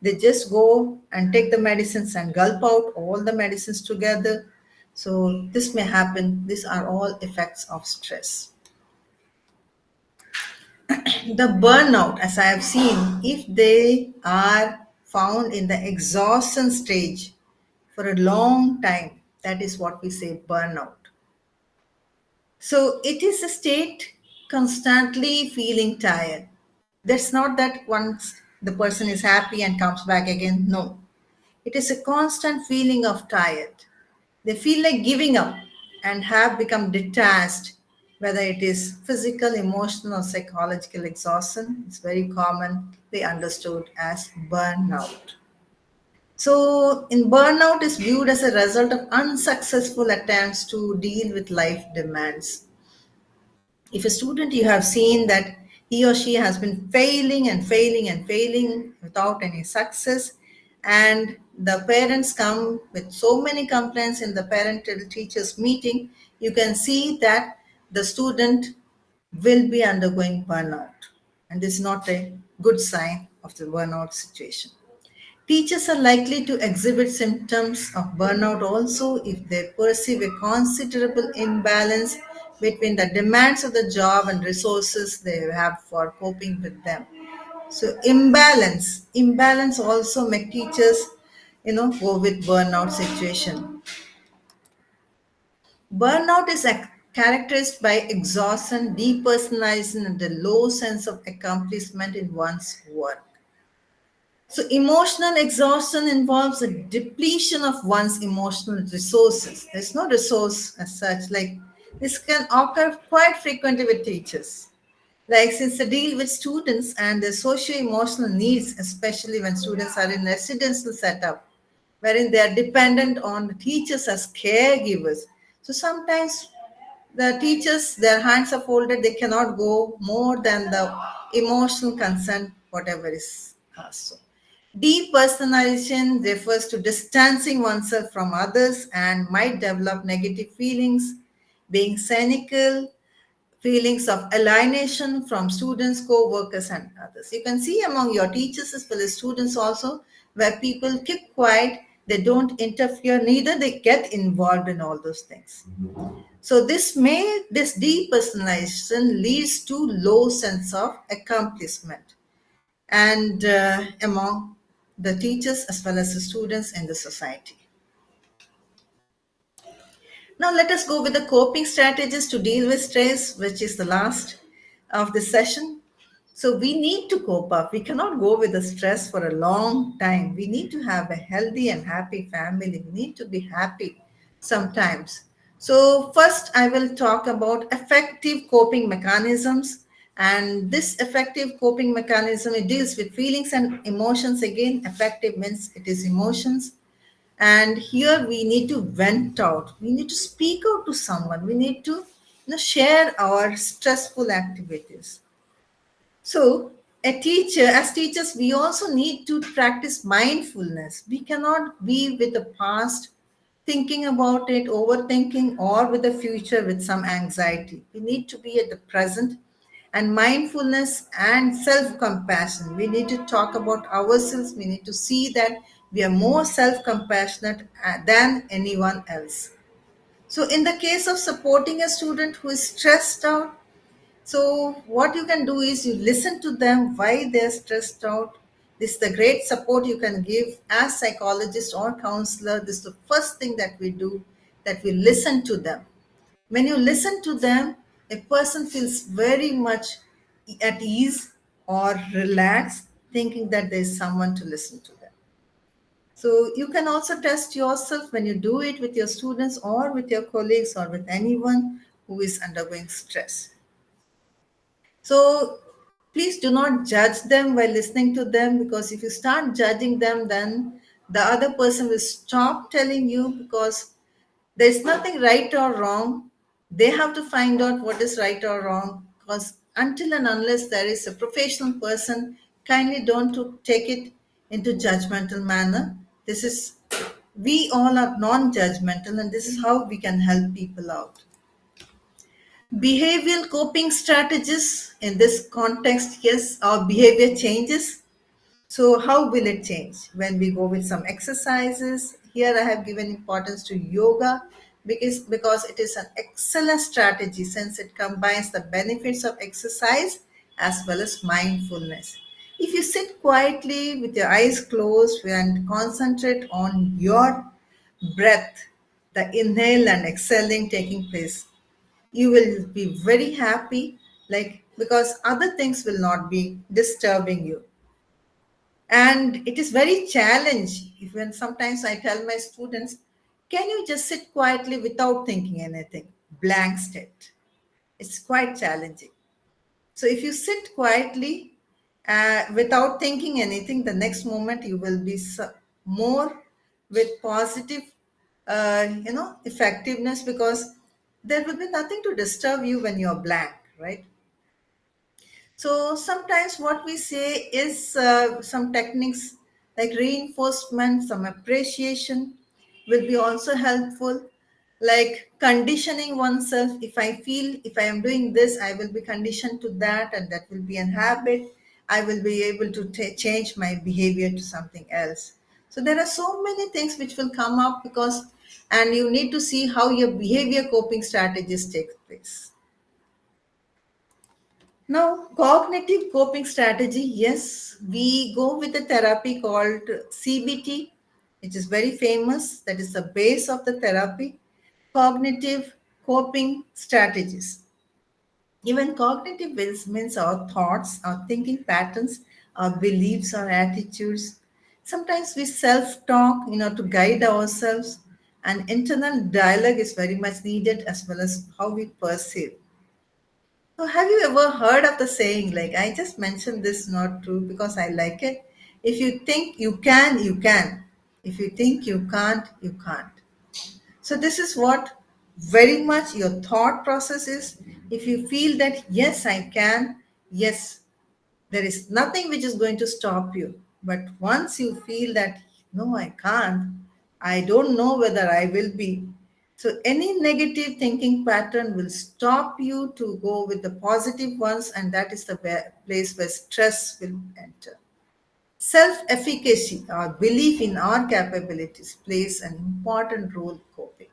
They just go and take the medicines and gulp out all the medicines together. So this may happen. These are all effects of stress. The burnout, as I have seen, if they are found in the exhaustion stage for a long time, that is what we say burnout. So it is a state constantly feeling tired. That's not that once the person is happy and comes back again. No. It is a constant feeling of tired. They feel like giving up and have become detached, whether it is physical, emotional, or psychological exhaustion. It's very commonly understood as burnout. So, in burnout is viewed as a result of unsuccessful attempts to deal with life demands. If a student you have seen that he or she has been failing and failing and failing without any success, and the parents come with so many complaints in the parental teachers meeting, you can see that the student will be undergoing burnout, and this is not a good sign of the burnout situation. Teachers are likely to exhibit symptoms of burnout also if they perceive a considerable imbalance between the demands of the job and resources they have for coping with them. So imbalance also make teachers, go with burnout situation. Burnout is characterized by exhaustion, depersonalization, and a low sense of accomplishment in one's work. So, emotional exhaustion involves a depletion of one's emotional resources. There's no resource as such. Like this can occur quite frequently with teachers. Like since they deal with students and their socio-emotional needs, especially when students are in residential setup, wherein they are dependent on the teachers as caregivers. So sometimes the teachers, their hands are folded, they cannot go more than the emotional consent, whatever is asked. So, depersonalization refers to distancing oneself from others and might develop negative feelings, being cynical, feelings of alienation from students, co-workers, and others. You can see among your teachers as well as students also, where people keep quiet, they don't interfere, neither they get involved in all those things. So this depersonalization leads to low sense of accomplishment and among the teachers as well as the students in the society. Now let us go with the coping strategies to deal with stress, which is the last of the session. So we need to cope up. We cannot go with the stress for a long time. We need to have a healthy and happy family. We need to be happy sometimes. So first I will talk about effective coping mechanisms. And this effective coping mechanism, it deals with feelings and emotions. Again, effective means it is emotions, and here we need to vent out, we need to speak out to someone, we need to share our stressful activities. So a teacher, as teachers, we also need to practice mindfulness. We cannot be with the past thinking about it, overthinking, or with the future with some anxiety. We need to be at the present, and mindfulness and self compassion. We need to talk about ourselves. We need to see that we are more self compassionate than anyone else. So, in the case of supporting a student who is stressed out, so what you can do is you listen to them why they're stressed out. This is the great support you can give as psychologist or counselor. This is the first thing that we do, that we listen to them. When you listen to them, a person feels very much at ease or relaxed, thinking that there is someone to listen to them. So you can also test yourself when you do it with your students or with your colleagues or with anyone who is undergoing stress. So please do not judge them while listening to them, because if you start judging them, then the other person will stop telling you, because there's nothing right or wrong. They have to find out what is right or wrong, because until and unless there is a professional person, kindly don't to take it into judgmental manner. This is, we all are non-judgmental, and this is how we can help people out. Behavioral coping strategies in this context, yes, our behavior changes. So, how will it change? When we go with some exercises, here I have given importance to yoga because it is an excellent strategy since it combines the benefits of exercise as well as mindfulness. If you sit quietly with your eyes closed and concentrate on your breath, the inhale and exhaling taking place, you will be very happy, like, because other things will not be disturbing you. And it is very challenge. Even sometimes I tell my students, can you just sit quietly without thinking anything, blank state? It's quite challenging. So if you sit quietly without thinking anything, the next moment you will be more with positive effectiveness, because there will be nothing to disturb you when you're blank, right? So sometimes what we say is some techniques like reinforcement, some appreciation will be also helpful. Like conditioning oneself. If I feel, if I am doing this, I will be conditioned to that, and that will be an habit. I will be able to change my behavior to something else. So there are so many things which will come up, because, and you need to see how your behavior coping strategies take place. Now, cognitive coping strategy, yes, we go with a therapy called CBT, which is very famous. That is the base of the therapy. Cognitive coping strategies. Even cognitive wills means our thoughts, our thinking patterns, our beliefs, our attitudes. Sometimes we self-talk, to guide ourselves. And internal dialogue is very much needed, as well as how we perceive. So, have you ever heard of the saying, like, I just mentioned this, not true, because I like it. If you think you can, you can. If you think you can't, you can't. So, this is what very much your thought process is. If you feel that, yes, I can, yes, there is nothing which is going to stop you. But once you feel that, no, I can't, I don't know whether I will be. So, any negative thinking pattern will stop you to go with the positive ones, and that is the place where stress will enter. Self efficacy, our belief in our capabilities, plays an important role in coping.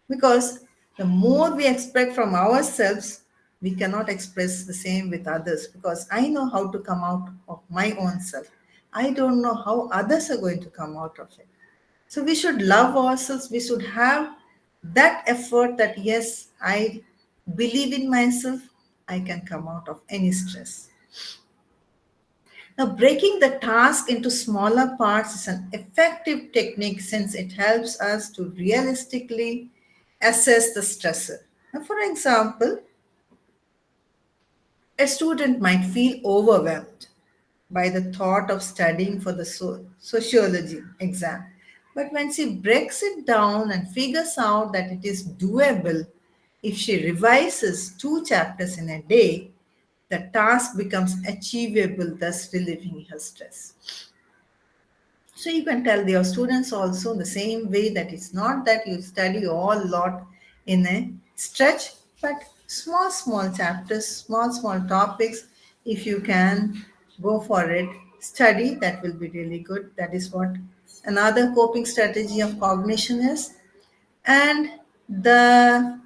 Because the more we expect from ourselves, we cannot express the same with others. Because I know how to come out of my own self, I don't know how others are going to come out of it. So we should love ourselves. We should have that effort that, yes, I believe in myself, I can come out of any stress. Now, breaking the task into smaller parts is an effective technique since it helps us to realistically assess the stressor. Now, for example, a student might feel overwhelmed by the thought of studying for the sociology exam. But when she breaks it down and figures out that it is doable if she revises 2 chapters in a day, the task becomes achievable, thus relieving her stress. So you can tell your students also the same way that it's not that you study all lot in a stretch, but small chapters, small topics. If you can go for it, study, that will be really good. That is what another coping strategy of cognition is. And the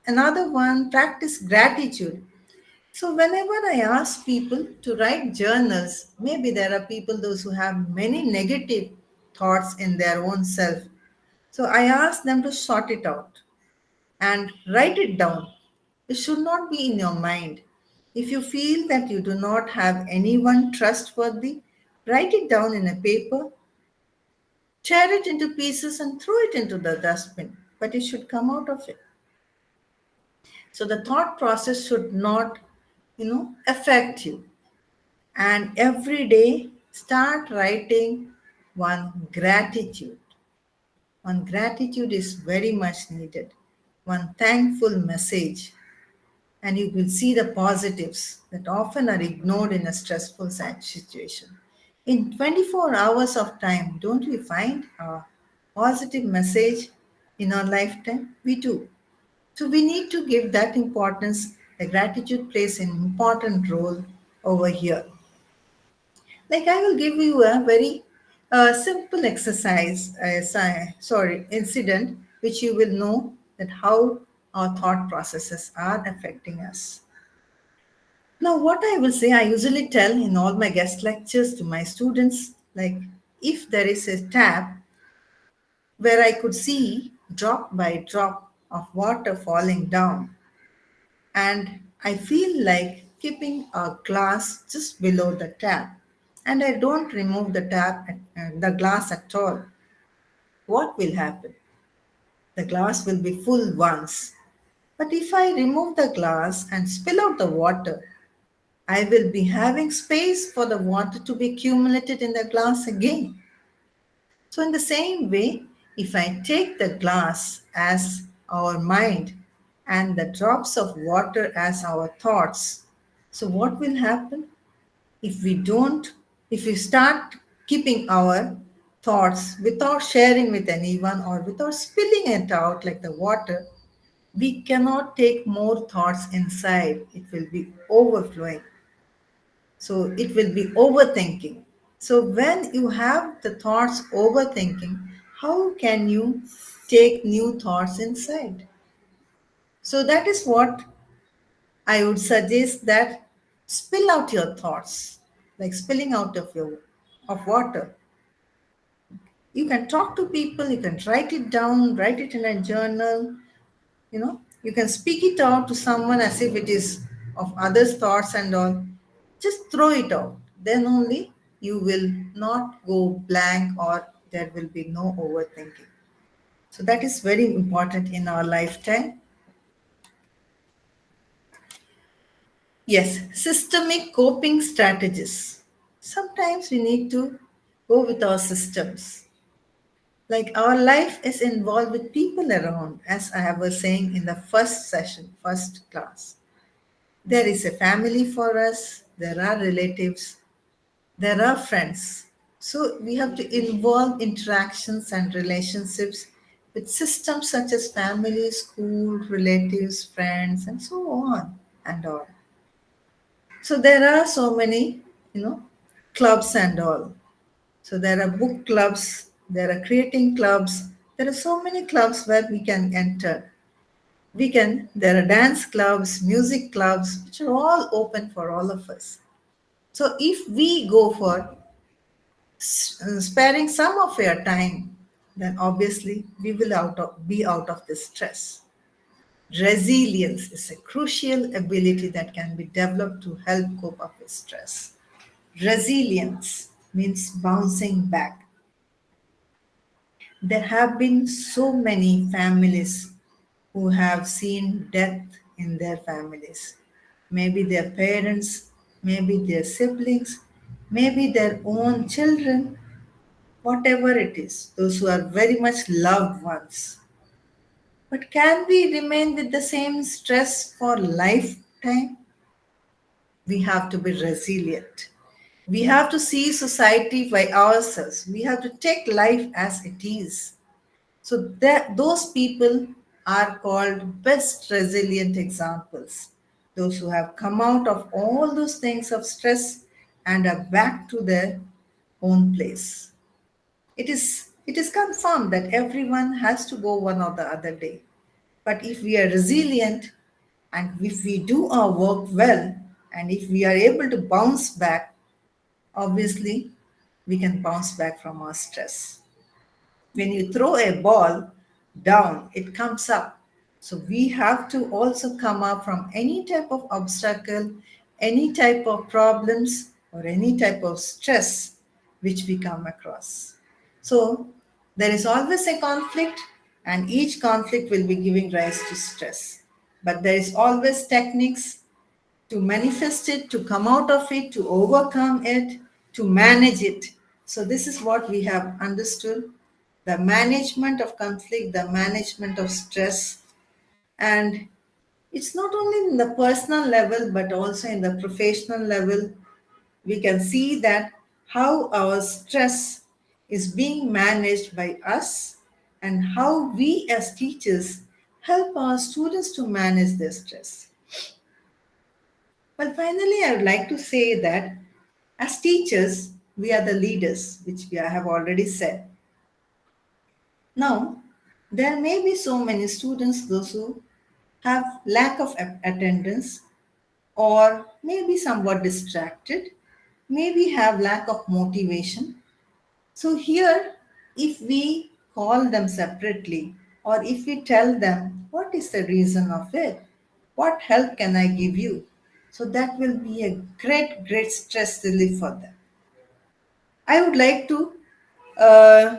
another one, practice gratitude. So, whenever I ask people to write journals, maybe there are people, those who have many negative thoughts in their own self. So, I ask them to sort it out and write it down. It should not be in your mind. If you feel that you do not have anyone trustworthy, write it down in a paper, tear it into pieces, and throw it into the dustbin. But it should come out of it. So, the thought process should not, affect you. And every day start writing one gratitude. One gratitude is very much needed. One thankful message, and you will see the positives that often are ignored in a stressful situation. In 24 hours of time, don't we find a positive message in our lifetime? We do. So we need to give that importance. The gratitude plays an important role over here. Like I will give you a very simple exercise, sorry, incident, which you will know that how our thought processes are affecting us. Now, what I will say, I usually tell in all my guest lectures to my students, like if there is a tap where I could see drop by drop of water falling down, and I feel like keeping a glass just below the tap, and I don't remove the glass at all, what will happen? The glass will be full once. But if I remove the glass and spill out the water, I will be having space for the water to be accumulated in the glass again. So, in the same way, if I take the glass as our mind and the drops of water as our thoughts, so what will happen? If we don't, if we start keeping our thoughts without sharing with anyone or without spilling it out like the water, we cannot take more thoughts inside. It will be overflowing. So it will be overthinking. So when you have the thoughts overthinking, how can you take new thoughts inside? So that is what I would suggest, that spill out your thoughts, like spilling out of water. You can talk to people, you can write it down, write it in a journal, you can speak it out to someone as if it is of others' thoughts and all. Just throw it out. Then only you will not go blank, or there will be no overthinking. So that is very important in our lifetime. Yes, systemic coping strategies. Sometimes we need to go with our systems. Like our life is involved with people around, as I was saying in the first session, first class. There is a family for us, there are relatives, there are friends. So we have to involve interactions and relationships with systems such as family, school, relatives, friends, and so on and all. So there are so many, clubs and all. So there are book clubs, there are creating clubs, there are so many clubs where we can enter. There are dance clubs, music clubs, which are all open for all of us. So if we go for sparing some of your time, then obviously we will be out of this stress. Resilience is a crucial ability that can be developed to help cope up with stress. Resilience means bouncing back. There have been so many families who have seen death in their families. Maybe their parents, maybe their siblings, maybe their own children, whatever it is, those who are very much loved ones. But can we remain with the same stress for lifetime? We have to be resilient. We have to see society by ourselves. We have to take life as it is. So those people are called best resilient examples. Those who have come out of all those things of stress and are back to their own place. It is confirmed that everyone has to go one or the other day. But if we are resilient and if we do our work well and if we are able to bounce back, obviously we can bounce back from our stress. When you throw a ball down, it comes up. So we have to also come up from any type of obstacle, any type of problems, or any type of stress which we come across. So there is always a conflict, and each conflict will be giving rise to stress. But there is always techniques to manifest it, to come out of it, to overcome it, to manage it. So, this is what we have understood: the management of conflict, the management of stress. And it's not only in the personal level, but also in the professional level. We can see that how our stress is being managed by us and how we as teachers help our students to manage their stress. Well, finally, I would like to say that as teachers, we are the leaders, which we have already said. Now, there may be so many students, those who have lack of attendance or maybe somewhat distracted, maybe have lack of motivation. So here, if we call them separately or if we tell them what is the reason of it, what help can I give you? So that will be a great, great stress relief for them. I would like to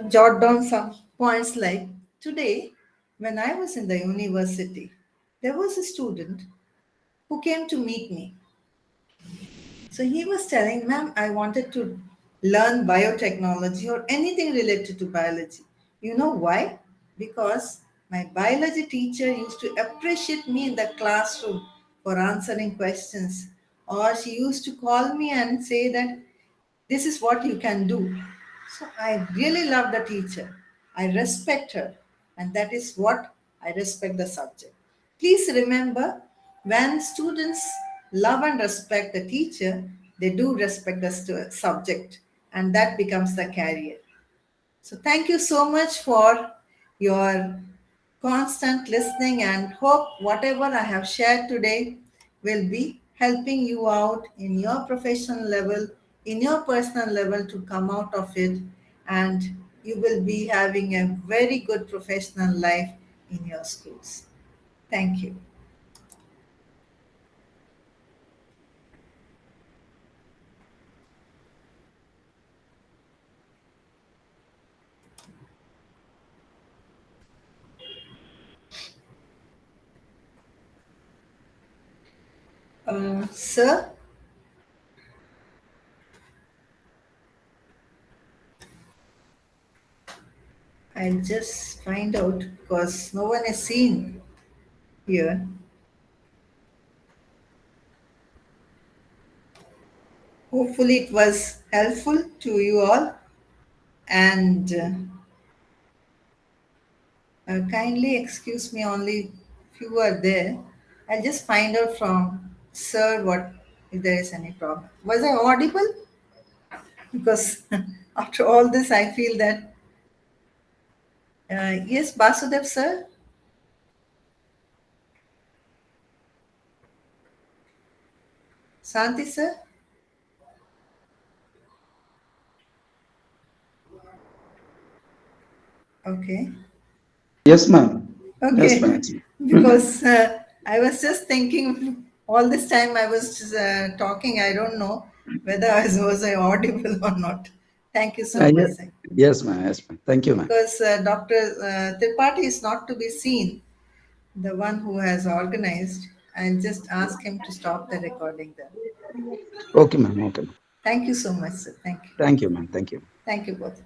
jot down some points like today, when I was in the university, there was a student who came to meet me. So he was telling, ma'am, I wanted to learn biotechnology or anything related to biology. You know why? Because my biology teacher used to appreciate me in the classroom for answering questions. Or she used to call me and say that this is what you can do. So I really love the teacher. I respect her. And that is what I respect the subject. Please remember, when students love and respect the teacher, they do respect the subject, and that becomes the career. So thank you so much for your constant listening, and hope whatever I have shared today will be helping you out in your professional level, in your personal level to come out of it, and you will be having a very good professional life in your schools. Thank you. Sir, I'll just find out because no one is seen here. Hopefully, it was helpful to you all. And kindly excuse me, only few are there. I'll just find out from Sir what if there is any problem. Was I audible? Because After all this, I feel that, yes, Basudev, sir. Santi, sir. Okay. Yes, ma'am. Yes, Okay. ma'am. Because I was just thinking all this time I was talking, I don't know whether was I audible or not. Thank you so much, Yeah. sir. Yes, ma'am. Yes, ma'am. Thank you, ma'am. Because Dr. Tripathi is not to be seen, the one who has organized. I'll just ask him to stop the recording then. Okay, ma'am. Okay, ma'am. Thank you so much, sir. Thank you. Thank you, ma'am. Thank you. Thank you both.